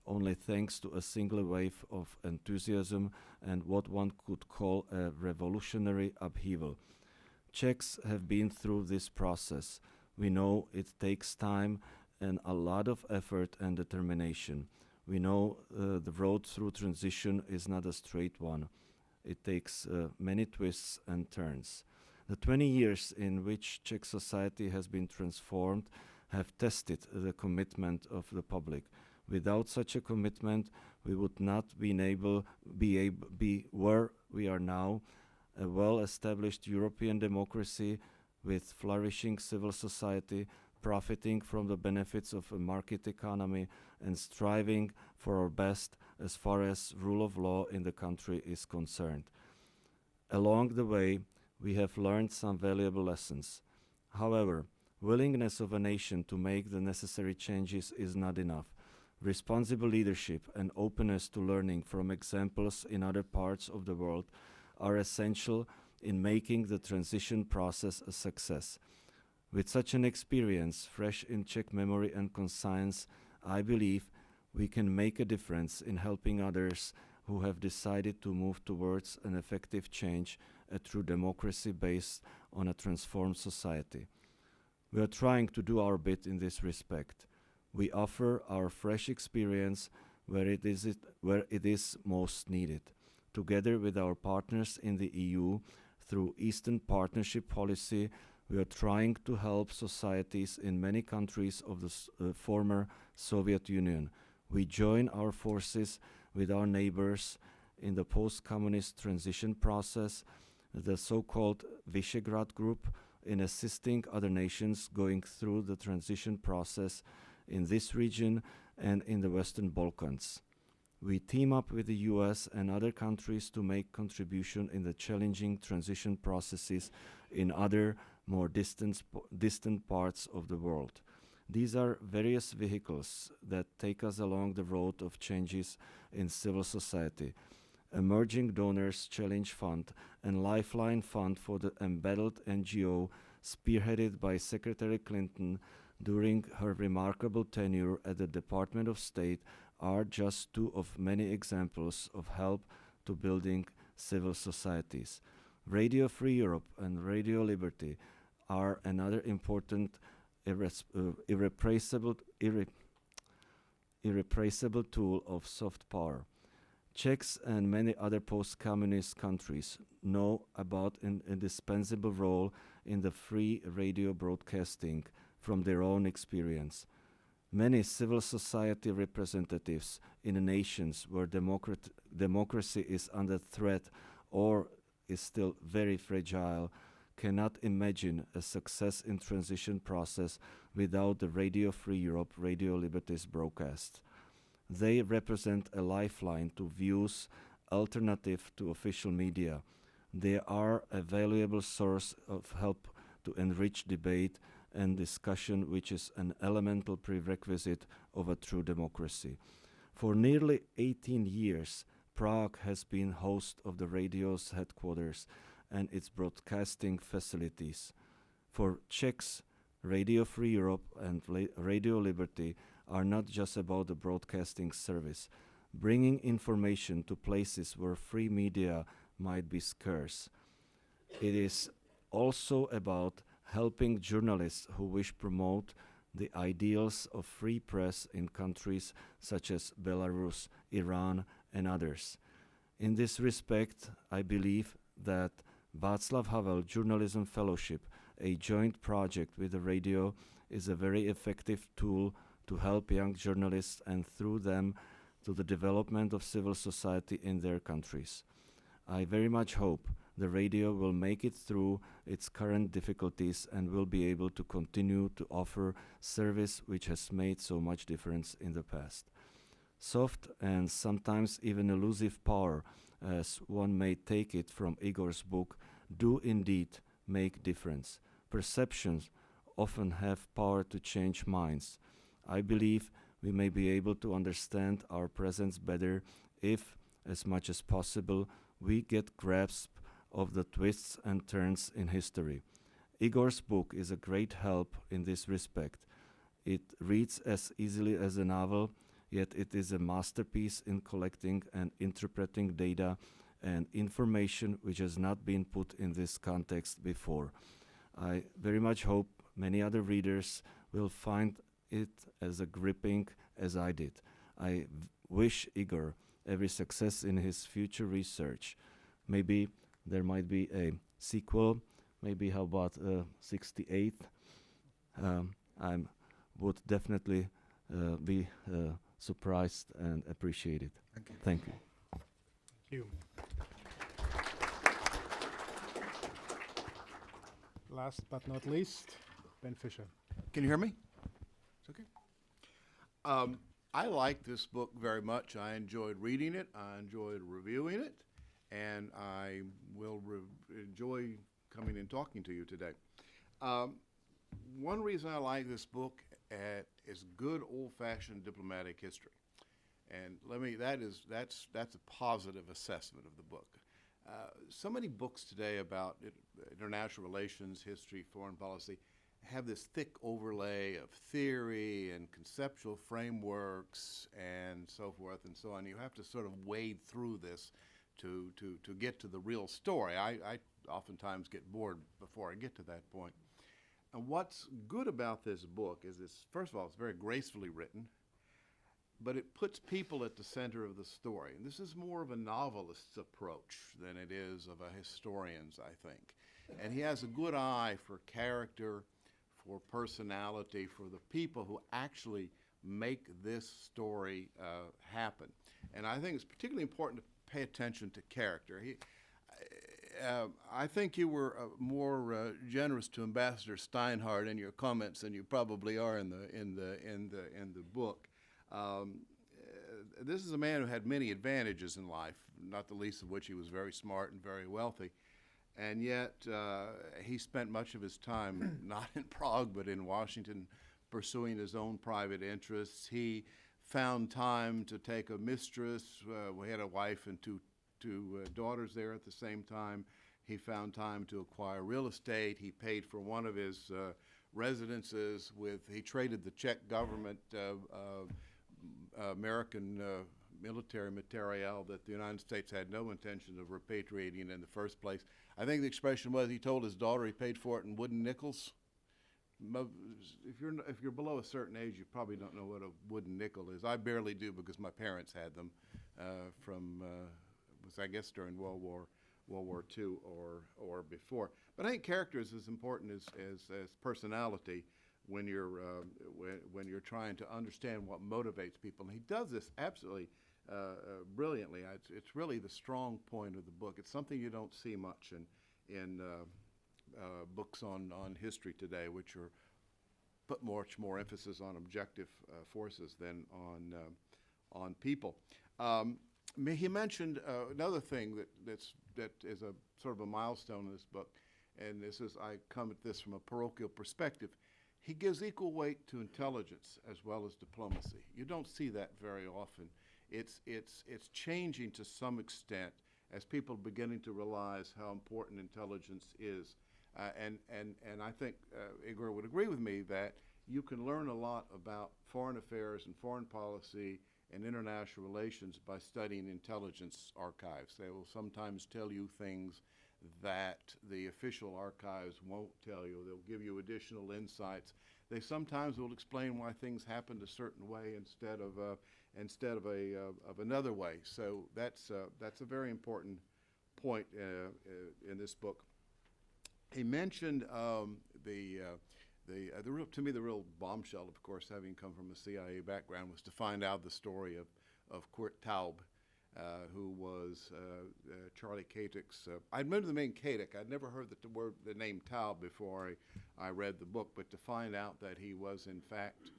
Speaker 3: only thanks to a single wave of enthusiasm and what one could call a revolutionary upheaval. Czechs have been through this process. We know it takes time and a lot of effort and determination. We know the road through transition is not a straight one. It takes many twists and turns. The 20 years in which Czech society has been transformed have tested the commitment of the public. Without such a commitment, we would not be where we are now, a well-established European democracy with flourishing civil society, profiting from the benefits of a market economy and striving for our best as far as rule of law in the country is concerned. Along the way, we have learned some valuable lessons. However, willingness of a nation to make the necessary changes is not enough. Responsible leadership and openness to learning from examples in other parts of the world are essential in making the transition process a success. With such an experience fresh in Czech memory and conscience, I believe we can make a difference in helping others who have decided to move towards an effective change, a true democracy based on a transformed society. We are trying to do our bit in this respect. We offer our fresh experience where it is most needed. Together with our partners in the EU, through Eastern Partnership policy, we are trying to help societies in many countries of the former Soviet Union. We join our forces with our neighbors in the post-communist transition process, the so-called Visegrad Group, in assisting other nations going through the transition process in this region and in the Western Balkans. We team up with the US and other countries to make contribution in the challenging transition processes in other more distant parts of the world. These are various vehicles that take us along the road of changes in civil society. Emerging Donors Challenge Fund and Lifeline Fund for the Embattled NGO, spearheaded by Secretary Clinton during her remarkable tenure at the Department of State, are just two of many examples of help to building civil societies. Radio Free Europe and Radio Liberty are another important irrepressible tool of soft power. Czechs and many other post-communist countries know about an indispensable role in the free radio broadcasting from their own experience. Many civil society representatives in the nations where democracy is under threat or is still very fragile cannot imagine a success in transition process without the Radio Free Europe, Radio Liberty's broadcast. They represent a lifeline to views alternative to official media. They are a valuable source of help to enrich debate and discussion, which is an elemental prerequisite of a true democracy. For nearly 18 years, Prague has been host of the radio's headquarters and its broadcasting facilities. For Czechs, Radio Free Europe and Radio Liberty are not just about the broadcasting service, bringing information to places where free media might be scarce. It is also about helping journalists who wish to promote the ideals of free press in countries such as Belarus, Iran, and others. In this respect, I believe that Václav Havel Journalism Fellowship, a joint project with the radio, is a very effective tool to help young journalists and through them to the development of civil society in their countries. I very much hope the radio will make it through its current difficulties and will be able to continue to offer service which has made so much difference in the past. Soft and sometimes even elusive power, as one may take it from Igor's book, do indeed make difference. Perceptions often have power to change minds. I believe we may be able to understand our presence better if, as much as possible, we get grasp of the twists and turns in history. Igor's book is a great help in this respect. It reads as easily as a novel, yet it is a masterpiece in collecting and interpreting data and information which has not been put in this context before. I very much hope many other readers will find it as gripping as I did. I wish Igor every success in his future research. Maybe there might be a sequel, maybe how about 68th? I would definitely be surprised and appreciate it.
Speaker 2: Thank you.
Speaker 3: Thank you.
Speaker 1: Thank you. Last but not least, Ben Fischer.
Speaker 4: Can you hear me? It's okay. I like this book very much. I enjoyed reading it. I enjoyed reviewing it. And I will enjoy coming and talking to you today. One reason I like this book is good old-fashioned diplomatic history. And that's a positive assessment of the book. So many books today about international relations, history, foreign policy have this thick overlay of theory and conceptual frameworks and so forth and so on. You have to sort of wade through this to get to the real story. I oftentimes get bored before I get to that point. And what's good about this book is first of all, it's very gracefully written, but it puts people at the center of the story. And this is more of a novelist's approach than it is of a historian's, I think. And he has a good eye for character, for personality, for the people who actually make this story happen. And I think it's particularly important to pay attention to character. I think you were more generous to Ambassador Steinhardt in your comments than you probably are in the book. This is a man who had many advantages in life, not the least of which he was very smart and very wealthy. And yet he spent much of his time not in Prague but in Washington pursuing his own private interests. He found time to take a mistress. We had a wife and two daughters there at the same time. He found time to acquire real estate. He paid for one of his residences he traded the Czech government American military material that the United States had no intention of repatriating in the first place. I think the expression was he told his daughter he paid for it in wooden nickels. If you're below a certain age, you probably don't know what a wooden nickel is. I barely do because my parents had them was I guess during World War II or before. But I think character is as important as personality when you're trying to understand what motivates people. And he does this absolutely brilliantly. It's really the strong point of the book. It's something you don't see much in books on history today, which put much more emphasis on objective forces than on people. He mentioned another thing that is a sort of a milestone in this book, and I come at this from a parochial perspective. He gives equal weight to intelligence as well as diplomacy. You don't see that very often. It's changing to some extent as people are beginning to realize how important intelligence is. And I think Igor would agree with me that you can learn a lot about foreign affairs and foreign policy and international relations by studying intelligence archives. They will sometimes tell you things that the official archives won't tell you. They'll give you additional insights. They sometimes will explain why things happened a certain way instead of another way. So that's a very important point in this book. He mentioned to me, the real bombshell, of course, having come from a CIA background, was to find out the story of Kurt Taub, who was Charlie Katik's. I'd known the name Katik. I'd never heard the name Taub before I read the book, but to find out that he was in fact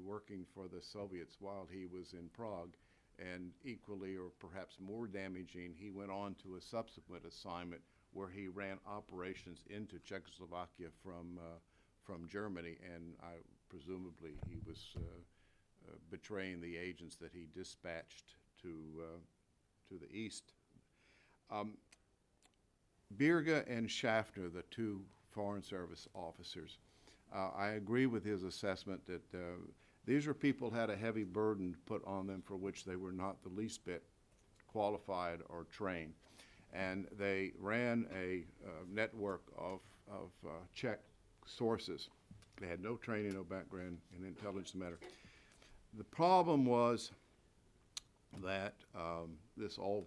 Speaker 4: working for the Soviets while he was in Prague, and equally or perhaps more damaging, he went on to a subsequent assignment where he ran operations into Czechoslovakia from Germany, and presumably he was betraying the agents that he dispatched to the east. Birge and Schaffner, the two Foreign Service officers, I agree with his assessment that these are people who had a heavy burden put on them for which they were not the least bit qualified or trained. And they ran a network of Czech sources. They had no training, no background in intelligence matter. The problem was that this all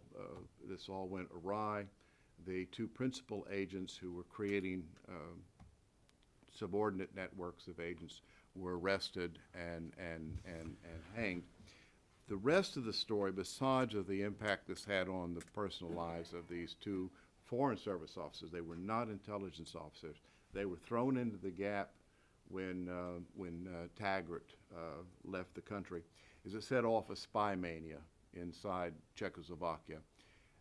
Speaker 4: went awry. The two principal agents who were creating subordinate networks of agents were arrested and hanged. The rest of the story, besides of the impact this had on the personal lives of these two Foreign Service officers, they were not intelligence officers. They were thrown into the gap when Taggart left the country, is it set off a spy mania inside Czechoslovakia.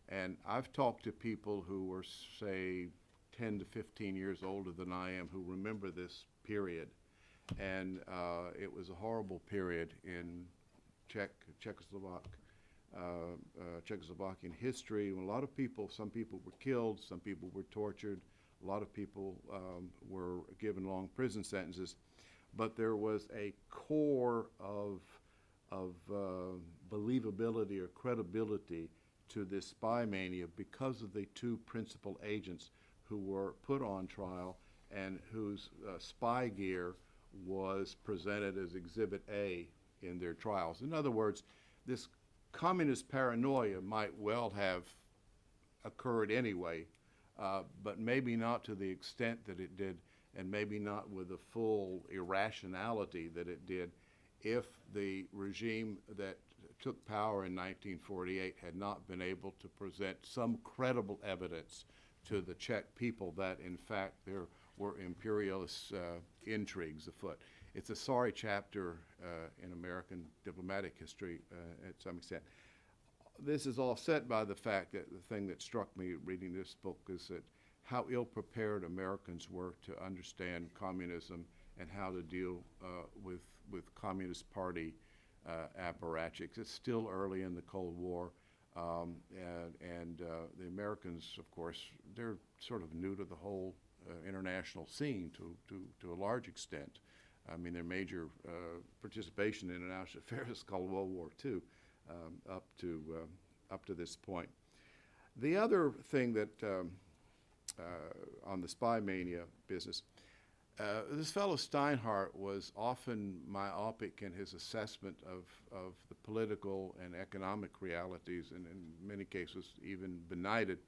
Speaker 4: And I've talked to people who were, say, 10 to 15 years older than I am who remember this period. And it was a horrible period in Czechoslovakian history. A lot of people, some people were killed, some people were tortured, a lot of people were given long prison sentences. But there was a core of believability or credibility to this spy mania because of the two principal agents who were put on trial and whose spy gear was presented as Exhibit A in their trials. In other words, this communist paranoia might well have occurred anyway, but maybe not to the extent that it did, and maybe not with the full irrationality that it did if the regime that took power in 1948 had not been able to present some credible evidence to the Czech people that, in fact, there were imperialist intrigues afoot. It's a sorry chapter in American diplomatic history at some extent. This is offset by the fact that the thing that struck me reading this book is that how ill-prepared Americans were to understand communism and how to deal with Communist Party apparatchiks. It's still early in the Cold War, and the Americans, of course, they're sort of new to the whole international scene to a large extent. I mean, their major participation in international affairs is called World War II up to this point. The other thing that on the spy mania business, this fellow Steinhardt was often myopic in his assessment of the political and economic realities, and in many cases even benighted.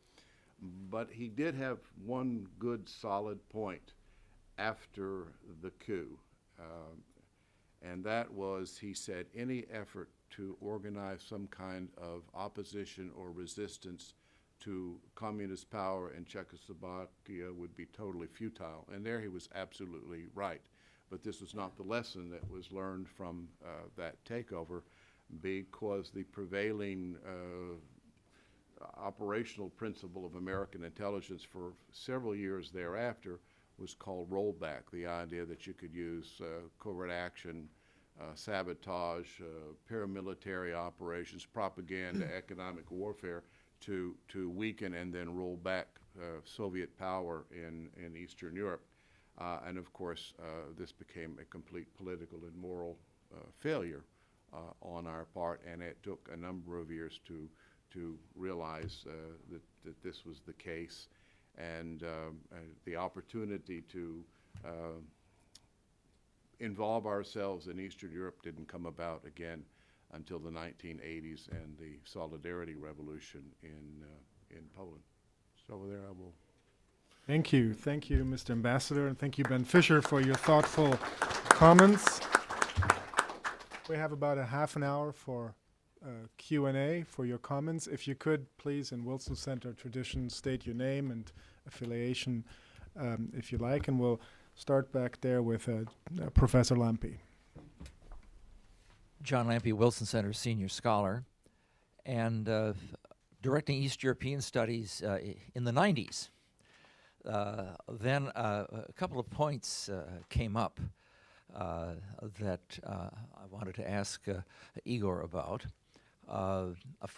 Speaker 4: But he did have one good solid point after the coup, and that was, he said, any effort to organize some kind of opposition or resistance to communist power in Czechoslovakia would be totally futile. And there he was absolutely right. but this was not the lesson that was learned from that takeover, because the prevailing operational principle of American intelligence for several years thereafter was called rollback, the idea that you could use covert action, sabotage, paramilitary operations, propaganda, economic warfare to weaken and then roll back Soviet power in Eastern Europe. And of course, this became a complete political and moral failure on our part, and it took a number of years to realize that this was the case. And the opportunity to involve ourselves in Eastern Europe didn't come about again until the 1980s and the Solidarity Revolution in Poland. So over there I will.
Speaker 1: Thank you, Mr. Ambassador, and thank you, Ben Fisher, for your thoughtful comments. We have about a half an hour for Q&A for your comments. If you could, please, in Wilson Center tradition, state your name and affiliation, if you like, and we'll start back there with Professor Lampe.
Speaker 5: John Lampe, Wilson Center Senior Scholar, and directing East European Studies in the 90s. Then a couple of points came up that I wanted to ask Igor about.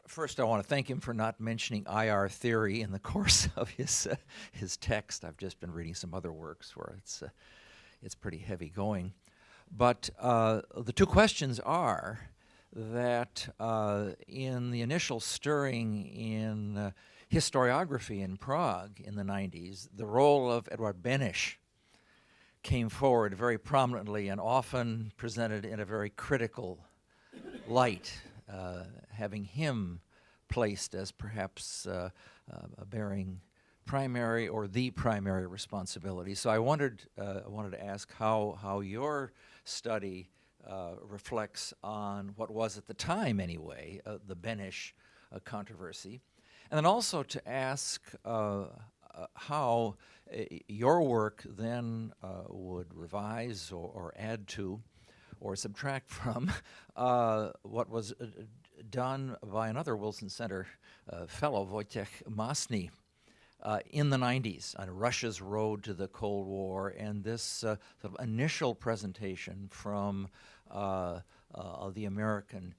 Speaker 5: First, I want to thank him for not mentioning IR theory in the course of his text. I've just been reading some other works where it's pretty heavy going. But the two questions are that in the initial stirring in historiography in Prague in the 90s, the role of Edward Beneš came forward very prominently and often presented in a very critical light, having him placed as perhaps bearing primary or the primary responsibility. So I wanted to ask how your study reflects on what was at the time anyway the Beneš controversy, and then also to ask how your work then would revise or add to or subtract from what was done by another Wilson Center fellow, Wojciech Masny, in the 90s on Russia's road to the Cold War, and this sort of initial presentation from the American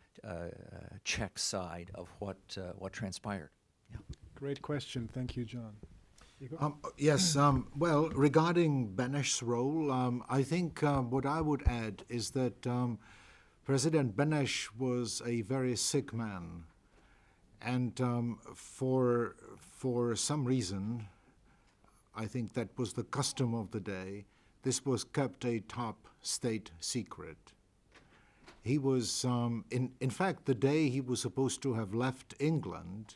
Speaker 5: Czech side of what transpired. Yeah.
Speaker 1: Great question. Thank you, John.
Speaker 2: Yes, well, regarding Beneš's role, I think what I would add is that President Beneš was a very sick man. And for some reason, I think that was the custom of the day, this was kept a top state secret. He was, in fact, the day he was supposed to have left England,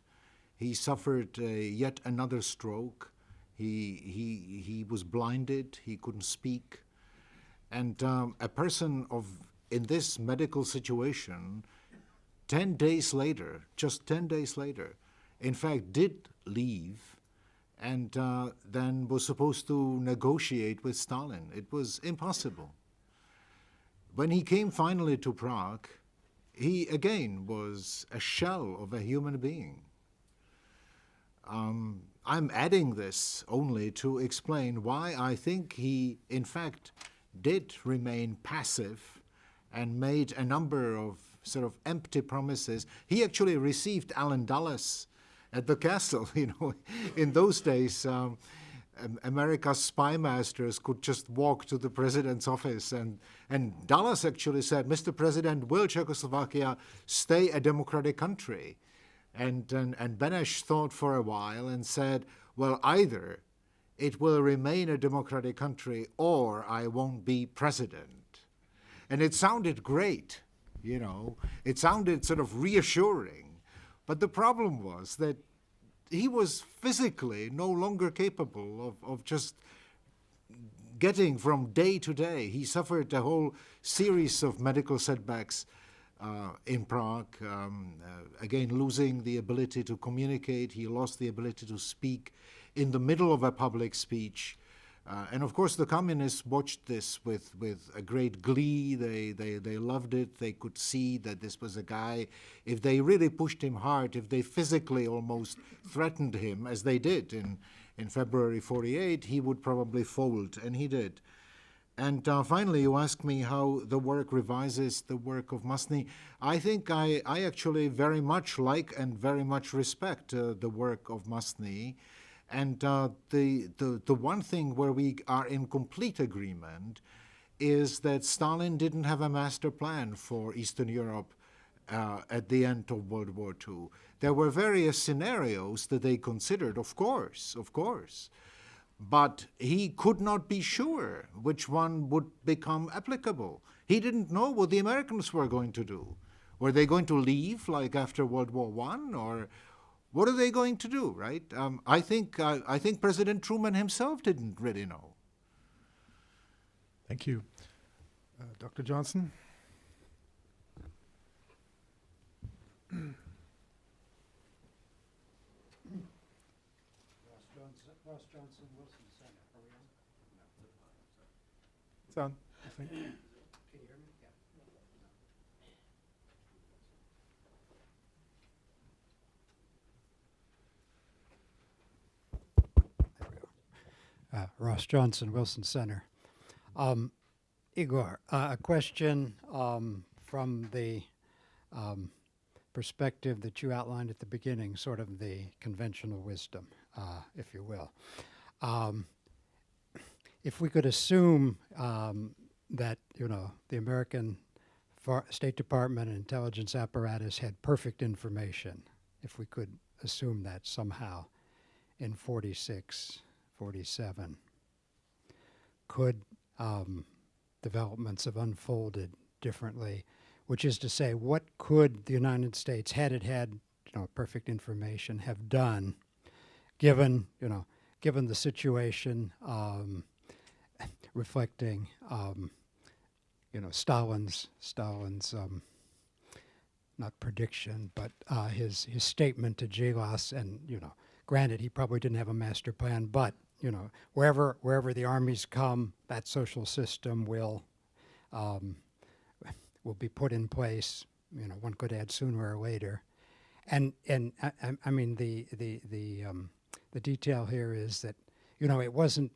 Speaker 2: he suffered yet another stroke. He was blinded, he couldn't speak. And a person in this medical situation, 10 days later, just 10 days later, in fact, did leave and then was supposed to negotiate with Stalin. It was impossible. When he came finally to Prague, he again was a shell of a human being. I'm adding this only to explain why I think he, in fact, did remain passive and made a number of sort of empty promises. He actually received Allen Dulles at the castle. You know, in those days, America's spy masters could just walk to the president's office, and Dulles actually said, "Mr. President, will Czechoslovakia stay a democratic country?" And Beneš thought for a while and said, well, either it will remain a democratic country or I won't be president. And it sounded great, you know. It sounded sort of reassuring. But the problem was that he was physically no longer capable of just getting from day to day. He suffered a whole series of medical setbacks in Prague, again losing the ability to communicate. He lost the ability to speak in the middle of a public speech. And of course, the communists watched this with a great glee. They loved it. They could see that this was a guy, if they really pushed him hard, if they physically almost threatened him, as they did in February 48, he would probably fold, and he did. And finally, you asked me how the work revises the work of Masny. I think I actually very much like and very much respect the work of Masny. And the one thing where we are in complete agreement is that Stalin didn't have a master plan for Eastern Europe at the end of World War II. There were various scenarios that they considered, of course. But he could not be sure which one would become applicable. He didn't know what the Americans were going to do. Were they going to leave like after World War I, or what are they going to do, right? I think President Truman himself didn't really know.
Speaker 1: Thank you. Dr. Johnson?
Speaker 6: Ross Johnson, Wilson Center. Are we on?
Speaker 1: It's on, I think.
Speaker 6: Can you hear me? Yeah. There we are. Ross Johnson, Wilson Center. Igor, a question from the perspective that you outlined at the beginning, sort of the conventional wisdom, if you will. If we could assume that, the American State Department and intelligence apparatus had perfect information, if we could assume that somehow in 46, 47, could developments have unfolded differently? Which is to say, what could the United States, had it had perfect information, have done, given the situation, reflecting Stalin's not prediction, but his statement to Gelas, and granted he probably didn't have a master plan, but wherever the armies come, that social system will be put in place. One could add sooner or later, and I mean the detail here is that it wasn't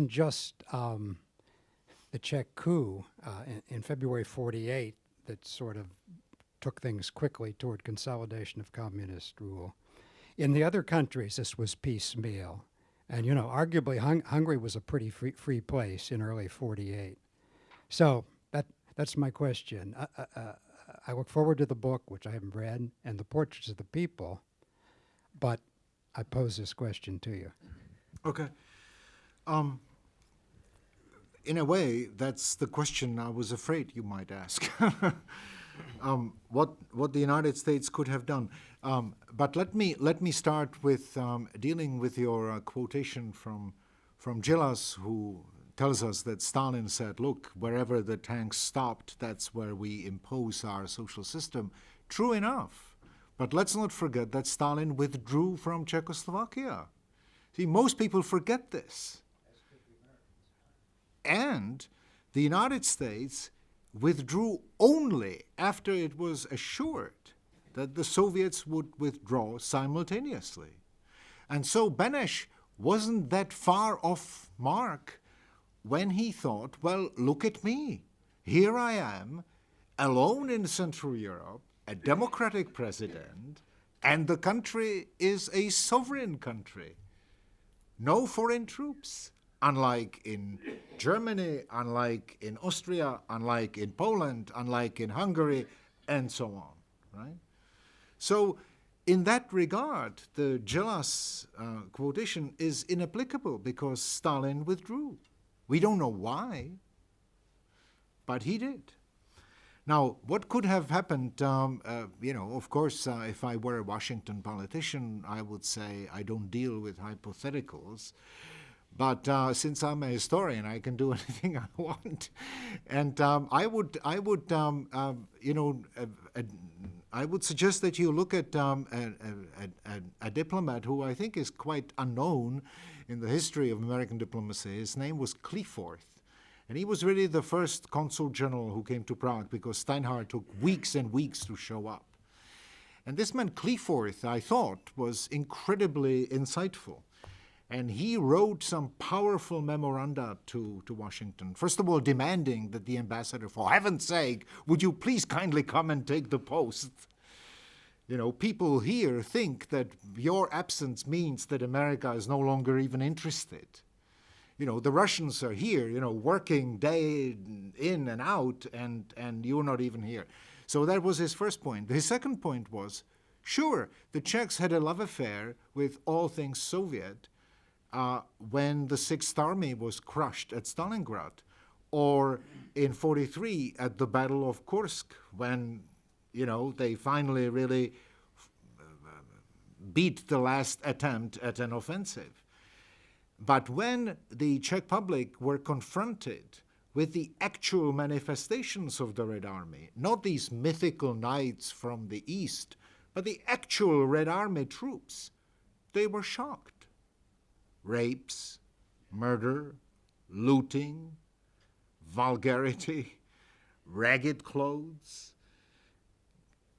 Speaker 6: just the Czech coup in February 48 that sort of took things quickly toward consolidation of communist rule. In the other countries, this was piecemeal, and arguably Hungary was a pretty free place in early 48. So that's my question. I look forward to the book, which I haven't read, and the portraits of the people, but I pose this question to you.
Speaker 2: Okay. In a way, that's the question I was afraid you might ask. What the United States could have done. But let me start with dealing with your quotation from Gelas, who tells us that Stalin said, look, wherever the tanks stopped, that's where we impose our social system. True enough. But let's not forget that Stalin withdrew from Czechoslovakia. See, most people forget this. And the United States withdrew only after it was assured that the Soviets would withdraw simultaneously. And so Beneš wasn't that far off mark when he thought, well, look at me. Here I am, alone in Central Europe, a democratic president, and the country is a sovereign country. No foreign troops, unlike in Germany, unlike in Austria, unlike in Poland, unlike in Hungary, and so on, right? So in that regard, the Gelas quotation is inapplicable because Stalin withdrew. We don't know why, but he did. Now, what could have happened, of course, if I were a Washington politician, I would say I don't deal with hypotheticals. But since I'm a historian, I can do anything I want. And I would I would suggest that you look at a diplomat who I think is quite unknown in the history of American diplomacy. His name was Cleforth. And he was really the first consul general who came to Prague because Steinhardt took weeks and weeks to show up. And this man Cleforth, I thought, was incredibly insightful. And he wrote some powerful memoranda to Washington. First of all, demanding that the ambassador, for heaven's sake, would you please kindly come and take the post? You know, people here think that your absence means that America is no longer even interested. You know, the Russians are here, you know, working day in and out, and you're not even here. So that was his first point. His second point was, sure, the Czechs had a love affair with all things Soviet when the Sixth Army was crushed at Stalingrad, or in 43 at the Battle of Kursk, when, you know, they finally really beat the last attempt at an offensive. But when the Czech public were confronted with the actual manifestations of the Red Army, not these mythical knights from the East, but the actual Red Army troops, they were shocked. Rapes, murder, looting, vulgarity, ragged clothes.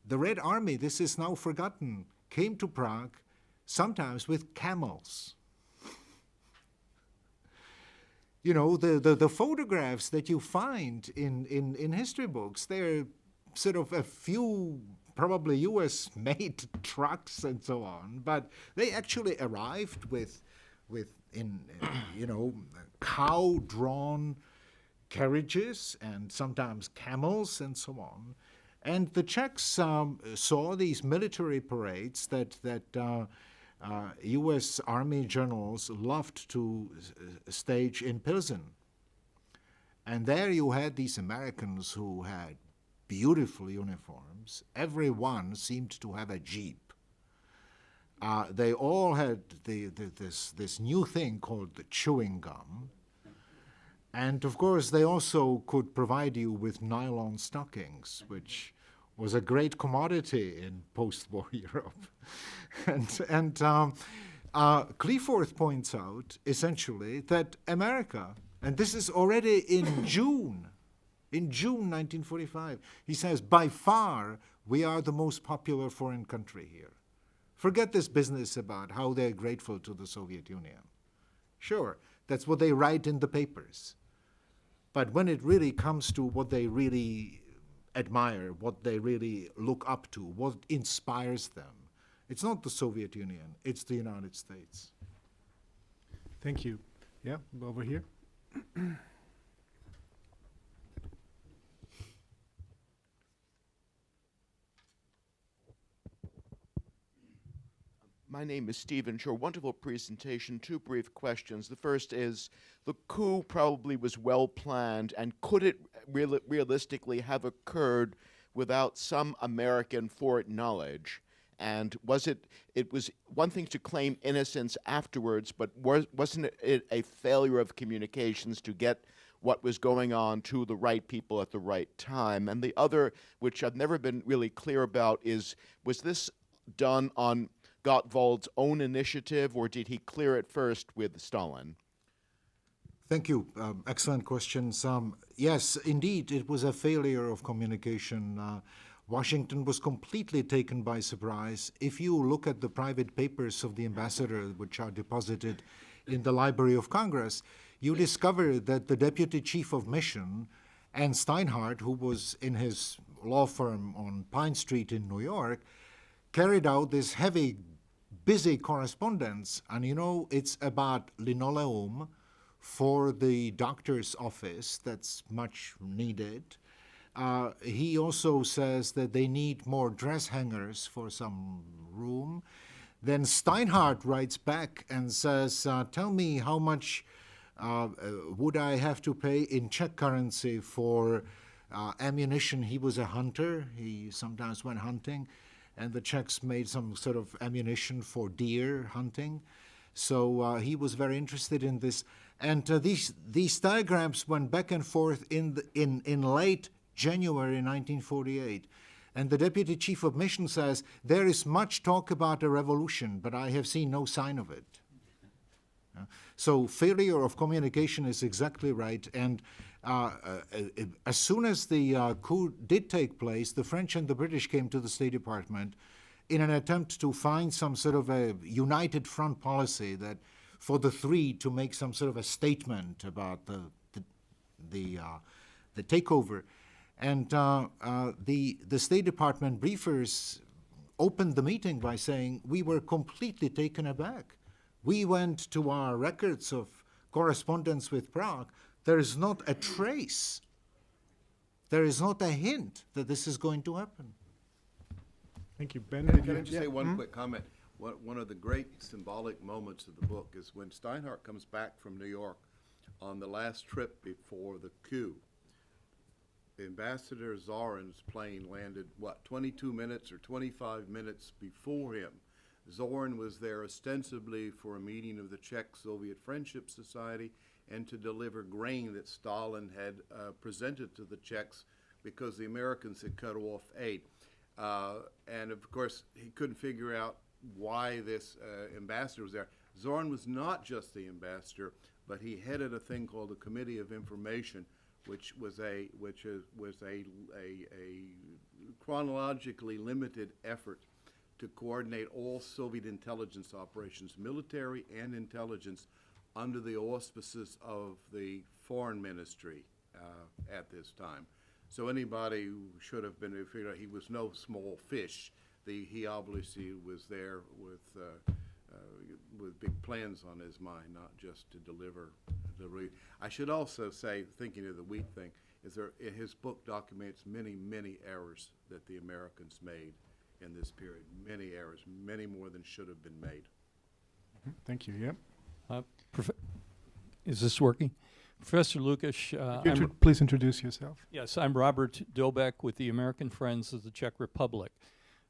Speaker 2: The Red Army, this is now forgotten, came to Prague sometimes with camels. You know, the photographs that you find in history books, they're sort of a few probably US-made trucks and so on, but they actually arrived with you know, cow-drawn carriages and sometimes camels and so on. And the Czechs saw these military parades that U.S. Army generals loved to stage in Pilsen. And there you had these Americans who had beautiful uniforms. Every one seemed to have a Jeep. They all had this new thing called the chewing gum. And of course, they also could provide you with nylon stockings, which was a great commodity in post-war Europe. and Cleforth points out, essentially, that America, and this is already in June 1945, he says, by far, we are the most popular foreign country here. Forget this business about how they're grateful to the Soviet Union. Sure, that's what they write in the papers. But when it really comes to what they really admire, what they really look up to, what inspires them, it's not the Soviet Union, it's the United States.
Speaker 1: Thank you. Yeah, over here.
Speaker 7: My name is Stephen Shore. Wonderful presentation. Two brief questions. The first is, the coup probably was well planned, and could it realistically have occurred without some American foreknowledge? And it was one thing to claim innocence afterwards, but wasn't it a failure of communications to get what was going on to the right people at the right time? And the other, which I've never been really clear about, is, was this done on Gottwald's own initiative, or did he clear it first with Stalin?
Speaker 2: Thank you. Excellent questions. Yes, indeed, it was a failure of communication. Washington was completely taken by surprise. If you look at the private papers of the ambassador, which are deposited in the Library of Congress, you discover that the deputy chief of mission and Steinhardt, who was in his law firm on Pine Street in New York, carried out this heavy, busy correspondence. And you know, it's about linoleum for the doctor's office. That's much needed. He also says that they need more dress hangers for some room. Then Steinhardt writes back and says, tell me how much would I have to pay in Czech currency for ammunition. He was a hunter. He sometimes went hunting. And the Czechs made some sort of ammunition for deer hunting. So he was very interested in this. And these diagrams went back and forth in late January 1948. And the deputy chief of mission says, there is much talk about a revolution, but I have seen no sign of it. So failure of communication is exactly right. And as soon as the coup did take place, the French and the British came to the State Department in an attempt to find some sort of a united front policy that for the three to make some sort of a statement about the takeover. And the State Department briefers opened the meeting by saying, we were completely taken aback. We went to our records of correspondence with Prague. There is not a trace. There is not a hint that this is going to happen.
Speaker 1: Thank you. Ben,
Speaker 4: Can I just say one quick comment? One of the great symbolic moments of the book is when Steinhardt comes back from New York on the last trip before the coup. Ambassador Zorin's plane landed, 22 minutes or 25 minutes before him. Zorin was there ostensibly for a meeting of the Czech-Soviet Friendship Society and to deliver grain that Stalin had presented to the Czechs because the Americans had cut off aid. And of course, he couldn't figure out why this ambassador was there. Zorin was not just the ambassador, but he headed a thing called the Committee of Information, which was a chronologically limited effort to coordinate all Soviet intelligence operations, military and intelligence, under the auspices of the Foreign Ministry at this time. So anybody who should have been, he was no small fish. He obviously was there with big plans on his mind, not just to deliver the wheat. I should also say, thinking of the wheat thing, his book documents many, many errors that the Americans made in this period. Many errors, many more than should have been made.
Speaker 1: Thank you. Yep.
Speaker 8: Is this working? Professor Lukasz,
Speaker 1: please introduce yourself.
Speaker 8: Yes, I'm Robert Dobek with the American Friends of the Czech Republic.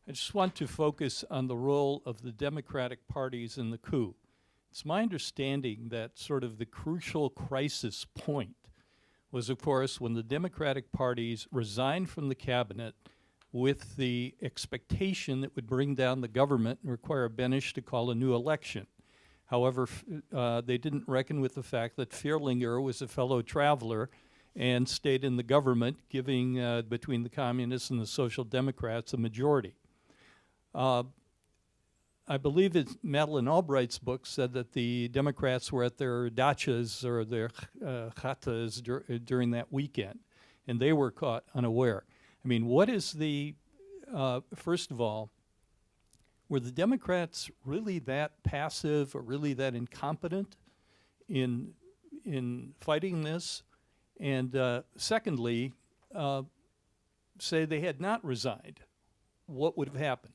Speaker 8: I just want to focus on the role of the Democratic parties in the coup. It's my understanding that sort of the crucial crisis point was, of course, when the Democratic parties resigned from the cabinet with the expectation that would bring down the government and require Beneš to call a new election. However, they didn't reckon with the fact that Vierlinger was a fellow traveler and stayed in the government, giving between the communists and the Social Democrats a majority. I believe it's Madeleine Albright's book said that the Democrats were at their dachas or their chatas during that weekend, and they were caught unaware. I mean, what is the, first of all, were the Democrats really that passive or really that incompetent in fighting this? And secondly, say they had not resigned, what would have happened?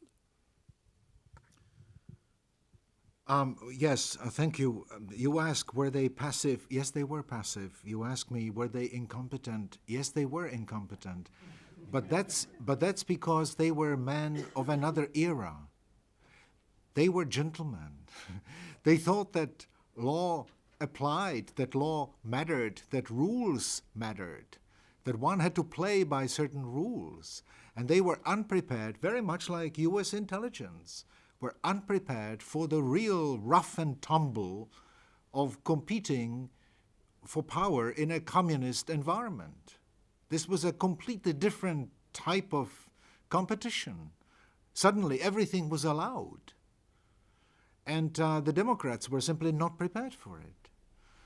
Speaker 2: Yes, thank you. You ask, were they passive? Yes, they were passive. You ask me, were they incompetent? Yes, they were incompetent. But that's because they were men of another era. They were gentlemen. They thought that law applied, that law mattered, that rules mattered, that one had to play by certain rules. And they were unprepared, very much like U.S. intelligence, were unprepared for the real rough and tumble of competing for power in a communist environment. This was a completely different type of competition. Suddenly, everything was allowed. And the Democrats were simply not prepared for it.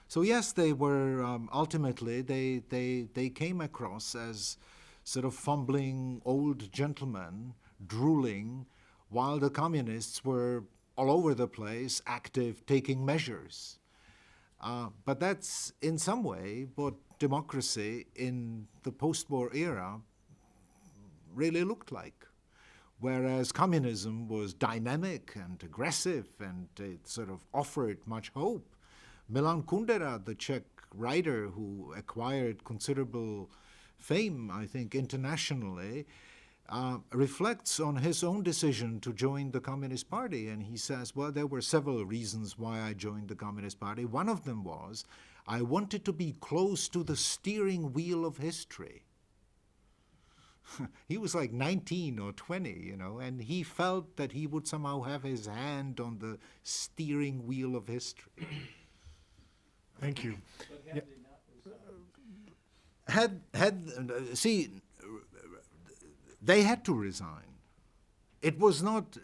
Speaker 2: So yes, they were, ultimately, they came across as sort of fumbling old gentlemen, drooling, while the communists were all over the place, active, taking measures. But that's, in some way, what democracy in the post-war era really looked like. Whereas communism was dynamic and aggressive and it sort of offered much hope. Milan Kundera, the Czech writer who acquired considerable fame, I think, internationally, reflects on his own decision to join the Communist Party. And he says, well, there were several reasons why I joined the Communist Party. One of them was I wanted to be close to the steering wheel of history. He was like 19 or 20, you know, and he felt that he would somehow have his hand on the steering wheel of history.
Speaker 1: Thank you.
Speaker 2: See, they had to resign. It was not.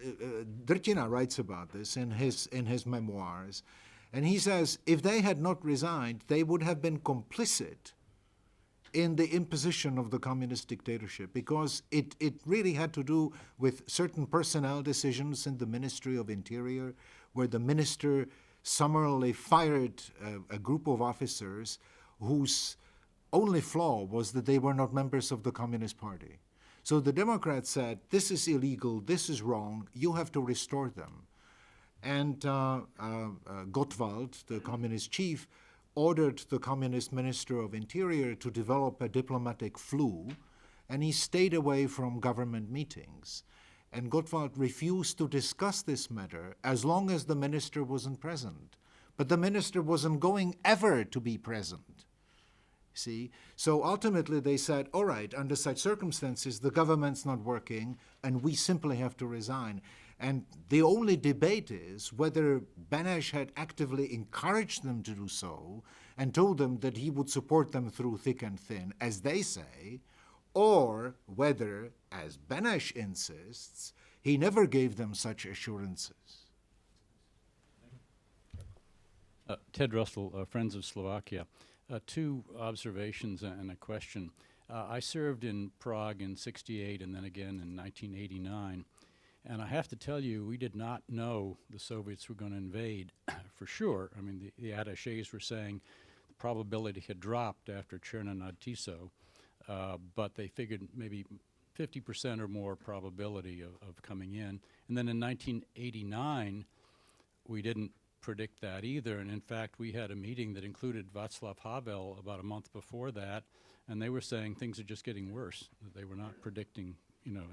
Speaker 2: Drtina writes about this in his memoirs, and he says if they had not resigned, they would have been complicit in the imposition of the communist dictatorship, because it really had to do with certain personnel decisions in the Ministry of Interior, where the minister summarily fired a group of officers whose only flaw was that they were not members of the Communist Party. So the Democrats said, this is illegal, this is wrong, you have to restore them. And Gottwald, the communist chief, ordered the communist minister of interior to develop a diplomatic flu, and he stayed away from government meetings. And Gottwald refused to discuss this matter as long as the minister wasn't present. But the minister wasn't going ever to be present. See? So ultimately they said, all right, under such circumstances, the government's not working, and we simply have to resign. And the only debate is whether Benesch had actively encouraged them to do so and told them that he would support them through thick and thin, as they say, or whether, as Benesch insists, he never gave them such assurances.
Speaker 9: Ted Russell, Friends of Slovakia. Two observations and a question. I served in Prague in '68 and then again in 1989. And I have to tell you, we did not know the Soviets were going to invade for sure. I mean, the attachés were saying the probability had dropped after Chernonadtiso, but they figured maybe 50% or more probability of coming in. And then in 1989, we didn't predict that either. And in fact, we had a meeting that included Václav Havel about a month before that, and they were saying things are just getting worse. They were not predicting, you know.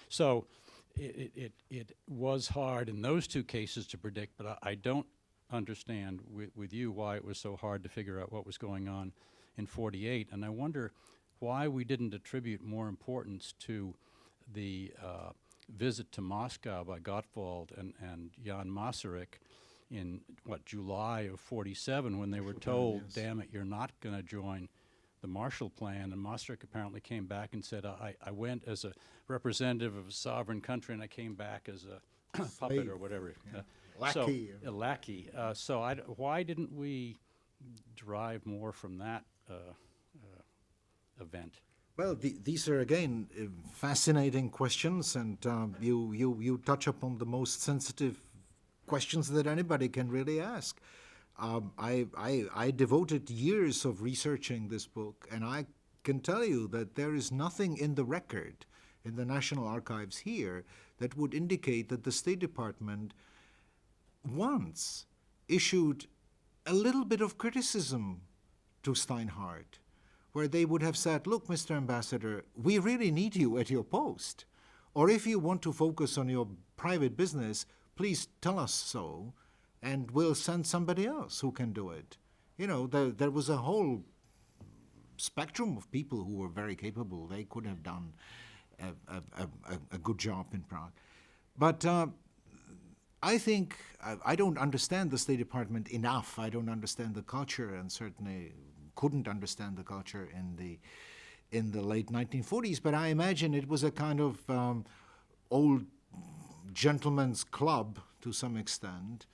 Speaker 9: So it was hard in those two cases to predict, but I don't understand with you why it was so hard to figure out what was going on in '48. And I wonder why we didn't attribute more importance to the visit to Moscow by Gottwald and Jan Masaryk in, July of '47, when they were told,
Speaker 2: yes.
Speaker 9: damn it, you're not going to join the Marshall Plan. And Masaryk apparently came back and said, I went as a representative of a sovereign country, and I came back as a puppet or whatever.
Speaker 2: Yeah. Lackey.
Speaker 9: So, a lackey. So why didn't we derive more from that event?
Speaker 2: Well, these are, again, fascinating questions, and you touch upon the most sensitive questions that anybody can really ask. I devoted years of researching this book, and I can tell you that there is nothing in the record in the National Archives here that would indicate that the State Department once issued a little bit of criticism to Steinhardt, where they would have said, look, Mr. Ambassador, we really need you at your post. Or if you want to focus on your private business, please tell us so, and we'll send somebody else who can do it. You know, there was a whole spectrum of people who were very capable. They could have done a good job in Prague. But I think I don't understand the State Department enough. I don't understand the culture, and certainly couldn't understand the culture in the late 1940s. But I imagine it was a kind of old gentleman's club to some extent.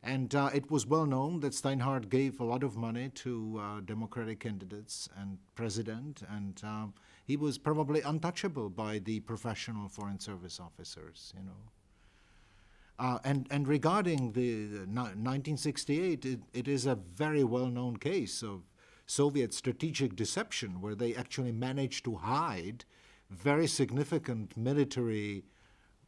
Speaker 2: And it was well known that Steinhardt gave a lot of money to Democratic candidates and president, and he was probably untouchable by the professional Foreign Service officers, you know. And regarding the 1968, it is a very well-known case of Soviet strategic deception, where they actually managed to hide very significant military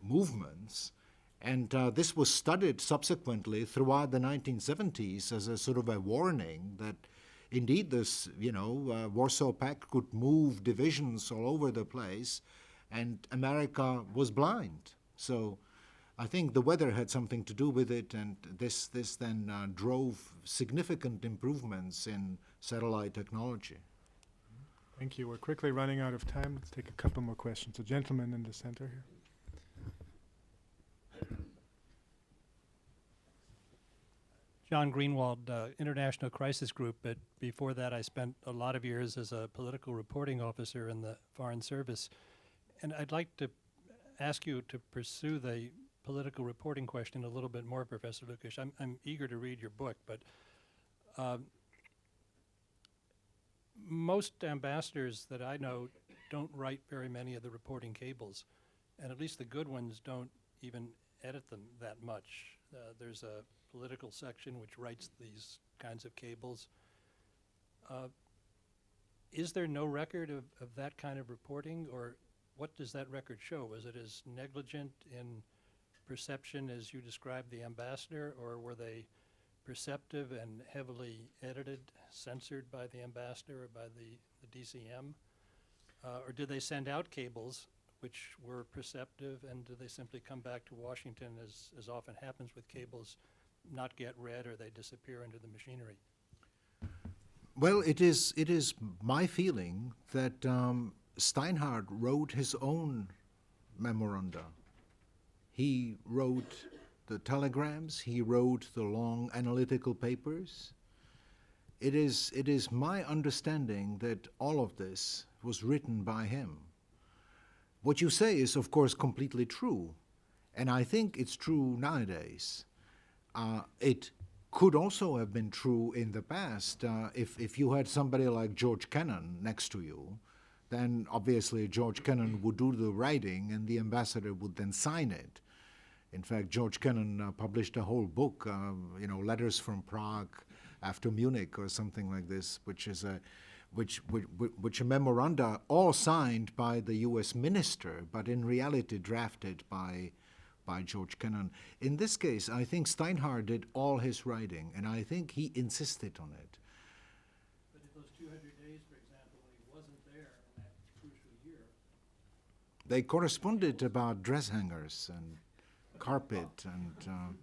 Speaker 2: movements. And this was studied subsequently throughout the 1970s as a sort of a warning that indeed this, Warsaw Pact could move divisions all over the place, and America was blind. So I think the weather had something to do with it, and this then drove significant improvements in satellite technology.
Speaker 1: Thank you. We're quickly running out of time. Let's take a couple more questions. The gentleman in the center here.
Speaker 10: John Greenwald, International Crisis Group, but before that I spent a lot of years as a political reporting officer in the Foreign Service. And I'd like to ask you to pursue the political reporting question a little bit more, Professor Lukács. I'm eager to read your book, but most ambassadors that I know don't write very many of the reporting cables, and at least the good ones don't even edit them that much. There's a political section which writes these kinds of cables. Is there no record of that kind of reporting, or what does that record show? Was it as negligent in perception as you described the ambassador, or were they perceptive and heavily edited, censored by the ambassador or by the DCM? Or did they send out cables which were perceptive, and do they simply come back to Washington, as often happens with cables, not get read, or they disappear into the machinery?
Speaker 2: Well, it is my feeling that Steinhardt wrote his own memoranda. He wrote the telegrams, he wrote the long analytical papers. It is my understanding that all of this was written by him. What you say is, of course, completely true, and I think it's true nowadays. It could also have been true in the past. If you had somebody like George Kennan next to you, then obviously George Kennan would do the writing and the ambassador would then sign it. In fact, George Kennan published a whole book, Letters from Prague after Munich or something like this, which is which a memoranda all signed by the U.S. minister, but in reality drafted by George Kennan. In this case, I think Steinhardt did all his writing, and I think he insisted on it.
Speaker 10: But in those 200 days, for example, when he wasn't there in that crucial year,
Speaker 2: they corresponded about dress hangers and carpet, and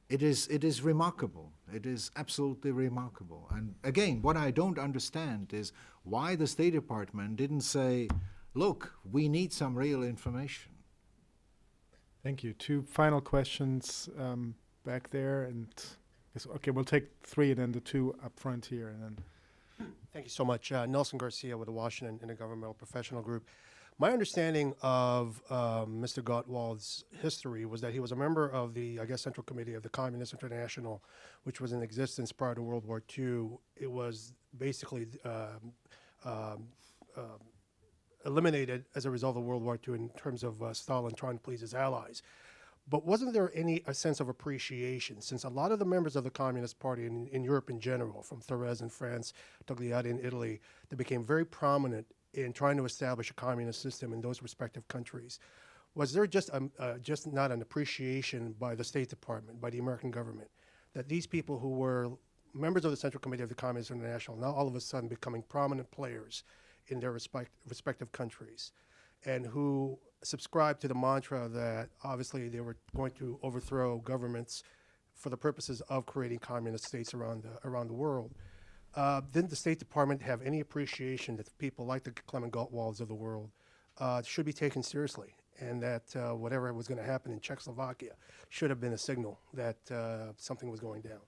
Speaker 2: it is remarkable. It is absolutely remarkable. And again, what I don't understand is why the State Department didn't say, look, we need some real information.
Speaker 1: Thank you. Two final questions back there, and okay, we'll take three and then the two up front here, and then.
Speaker 11: Thank you so much. Nelson Garcia with the Washington Intergovernmental Professional Group. My understanding of Mr. Gottwald's history was that he was a member of the, Central Committee of the Communist International, which was in existence prior to World War II. It was basically eliminated as a result of World War II in terms of Stalin trying to please his allies. But wasn't there a sense of appreciation, since a lot of the members of the Communist Party in Europe in general, from Thérèse in France, Togliatti in Italy, they became very prominent in trying to establish a communist system in those respective countries? Was there just not an appreciation by the State Department, by the American government, that these people who were members of the Central Committee of the Communist International now all of a sudden becoming prominent players in their respective countries, and who subscribed to the mantra that obviously they were going to overthrow governments for the purposes of creating communist states around the world? Didn't the State Department have any appreciation that people like the Clement Gottwalds of the world should be taken seriously, and that whatever was going to happen in Czechoslovakia should have been a signal that something was going down?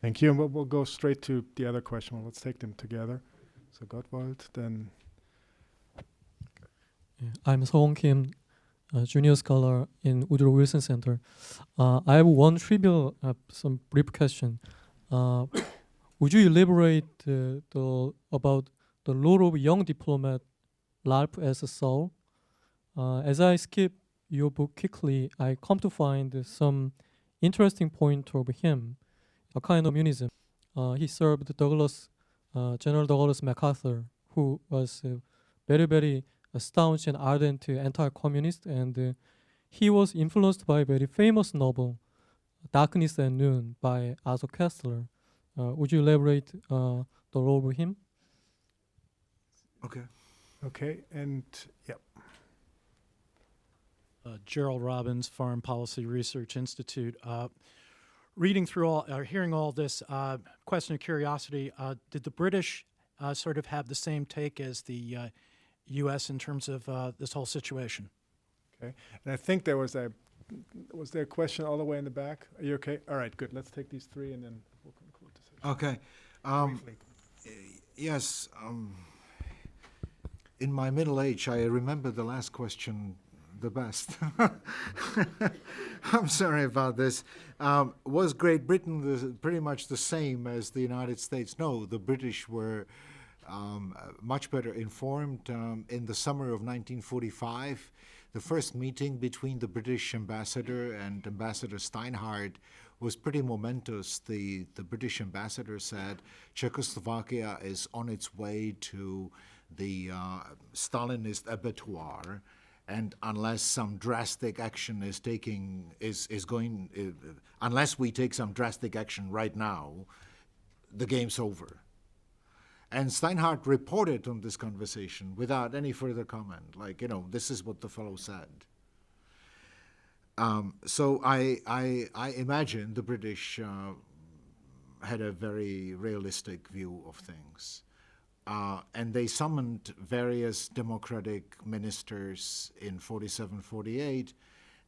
Speaker 1: Thank you. And we'll go straight to the other question. Well, let's take them together. So Gottwald, then.
Speaker 12: I'm Song Kim, junior scholar in Woodrow Wilson Center. I have one trivial, some brief question. Would you elaborate about the role of young diplomat Ralph S. Saul? As I skip your book quickly, I come to find some interesting point of him, a kind of communism. He served General Douglas MacArthur, who was very, very staunch and ardent anti-communist, and he was influenced by a very famous novel, Darkness and Noon, by Arthur Koestler. Would you elaborate the role of him?
Speaker 1: Okay, and yep.
Speaker 13: Gerald Robbins, Foreign Policy Research Institute. Reading through hearing all this, question of curiosity, did the British sort of have the same take as the U.S. in terms of this whole situation.
Speaker 1: Okay. And I think there was there a question all the way in the back? Are you okay? All right, good. Let's take these three and then we'll conclude the session.
Speaker 2: Okay.
Speaker 1: Briefly.
Speaker 2: Yes. In my middle age, I remember the last question the best. I'm sorry about this. Was Great Britain pretty much the same as the United States? No, the British were much better informed. In the summer of 1945, the first meeting between the British ambassador and Ambassador Steinhardt was pretty momentous. The British ambassador said Czechoslovakia is on its way to the Stalinist abattoir, and unless some drastic action unless we take some drastic action right now, the game's over. And Steinhardt reported on this conversation without any further comment, like, this is what the fellow said. So I imagine the British had a very realistic view of things. And they summoned various democratic ministers in 47, 48,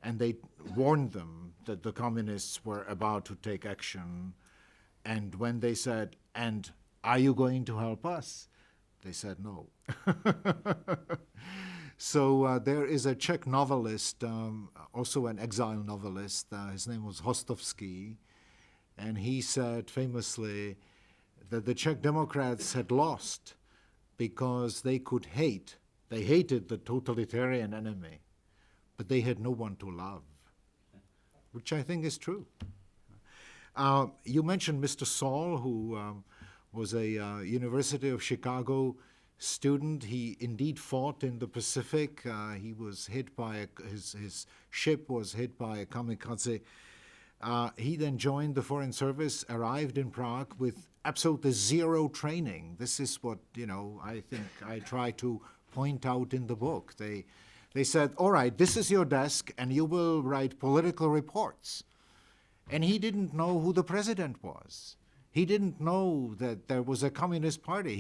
Speaker 2: and they warned them that the communists were about to take action. And when they said, "And are you going to help us?" they said no. So there is a Czech novelist, also an exile novelist, his name was Hostovský, and he said famously that the Czech Democrats had lost because they could hate. They hated the totalitarian enemy, but they had no one to love, which I think is true. You mentioned Mr. Saul, who was a University of Chicago student. He indeed fought in the Pacific. He was hit by his ship was hit by a kamikaze. He then joined the Foreign Service, arrived in Prague with absolutely zero training. This is what, I think I try to point out in the book. They said, all right, this is your desk, and you will write political reports. And he didn't know who the president was. He didn't know that there was a Communist Party.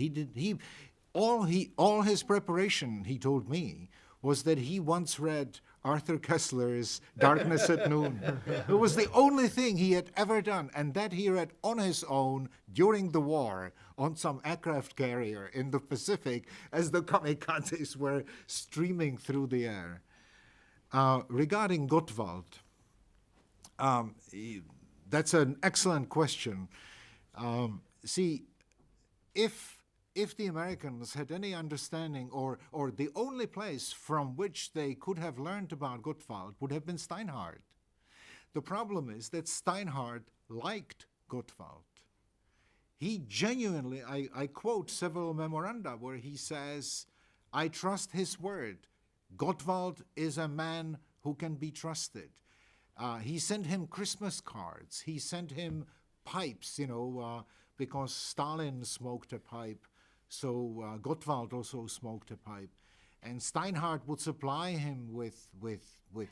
Speaker 2: All his preparation, he told me, was that he once read Arthur Koestler's Darkness at Noon. It was the only thing he had ever done, and that he read on his own during the war on some aircraft carrier in the Pacific as the kamikazes were streaming through the air. Regarding Gottwald, that's an excellent question. See, if the Americans had any understanding, or the only place from which they could have learned about Gottwald would have been Steinhardt. The problem is that Steinhardt liked Gottwald. He genuinely, I quote several memoranda where he says, I trust his word. Gottwald is a man who can be trusted. He sent him Christmas cards. He sent him pipes, because Stalin smoked a pipe. So Gottwald also smoked a pipe. And Steinhardt would supply him with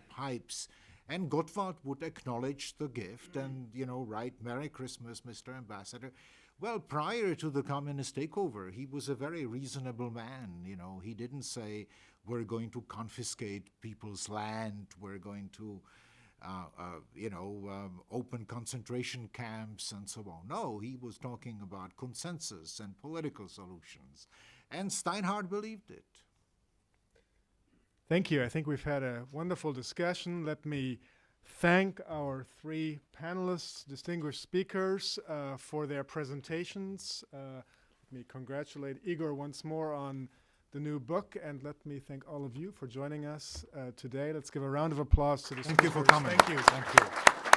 Speaker 2: pipes. And Gottwald would acknowledge the gift and, write, Merry Christmas, Mr. Ambassador. Well, prior to the communist takeover, he was a very reasonable man. He didn't say, we're going to confiscate people's land, we're going to open concentration camps and so on. No, he was talking about consensus and political solutions. And Steinhardt believed it.
Speaker 1: Thank you. I think we've had a wonderful discussion. Let me thank our three panelists, distinguished speakers, for their presentations. Let me congratulate Igor once more on the new book, and let me thank all of you for joining us today. Let's give a round of applause to the speakers.
Speaker 2: Thank you for coming.
Speaker 1: Thank you.
Speaker 2: Thank you.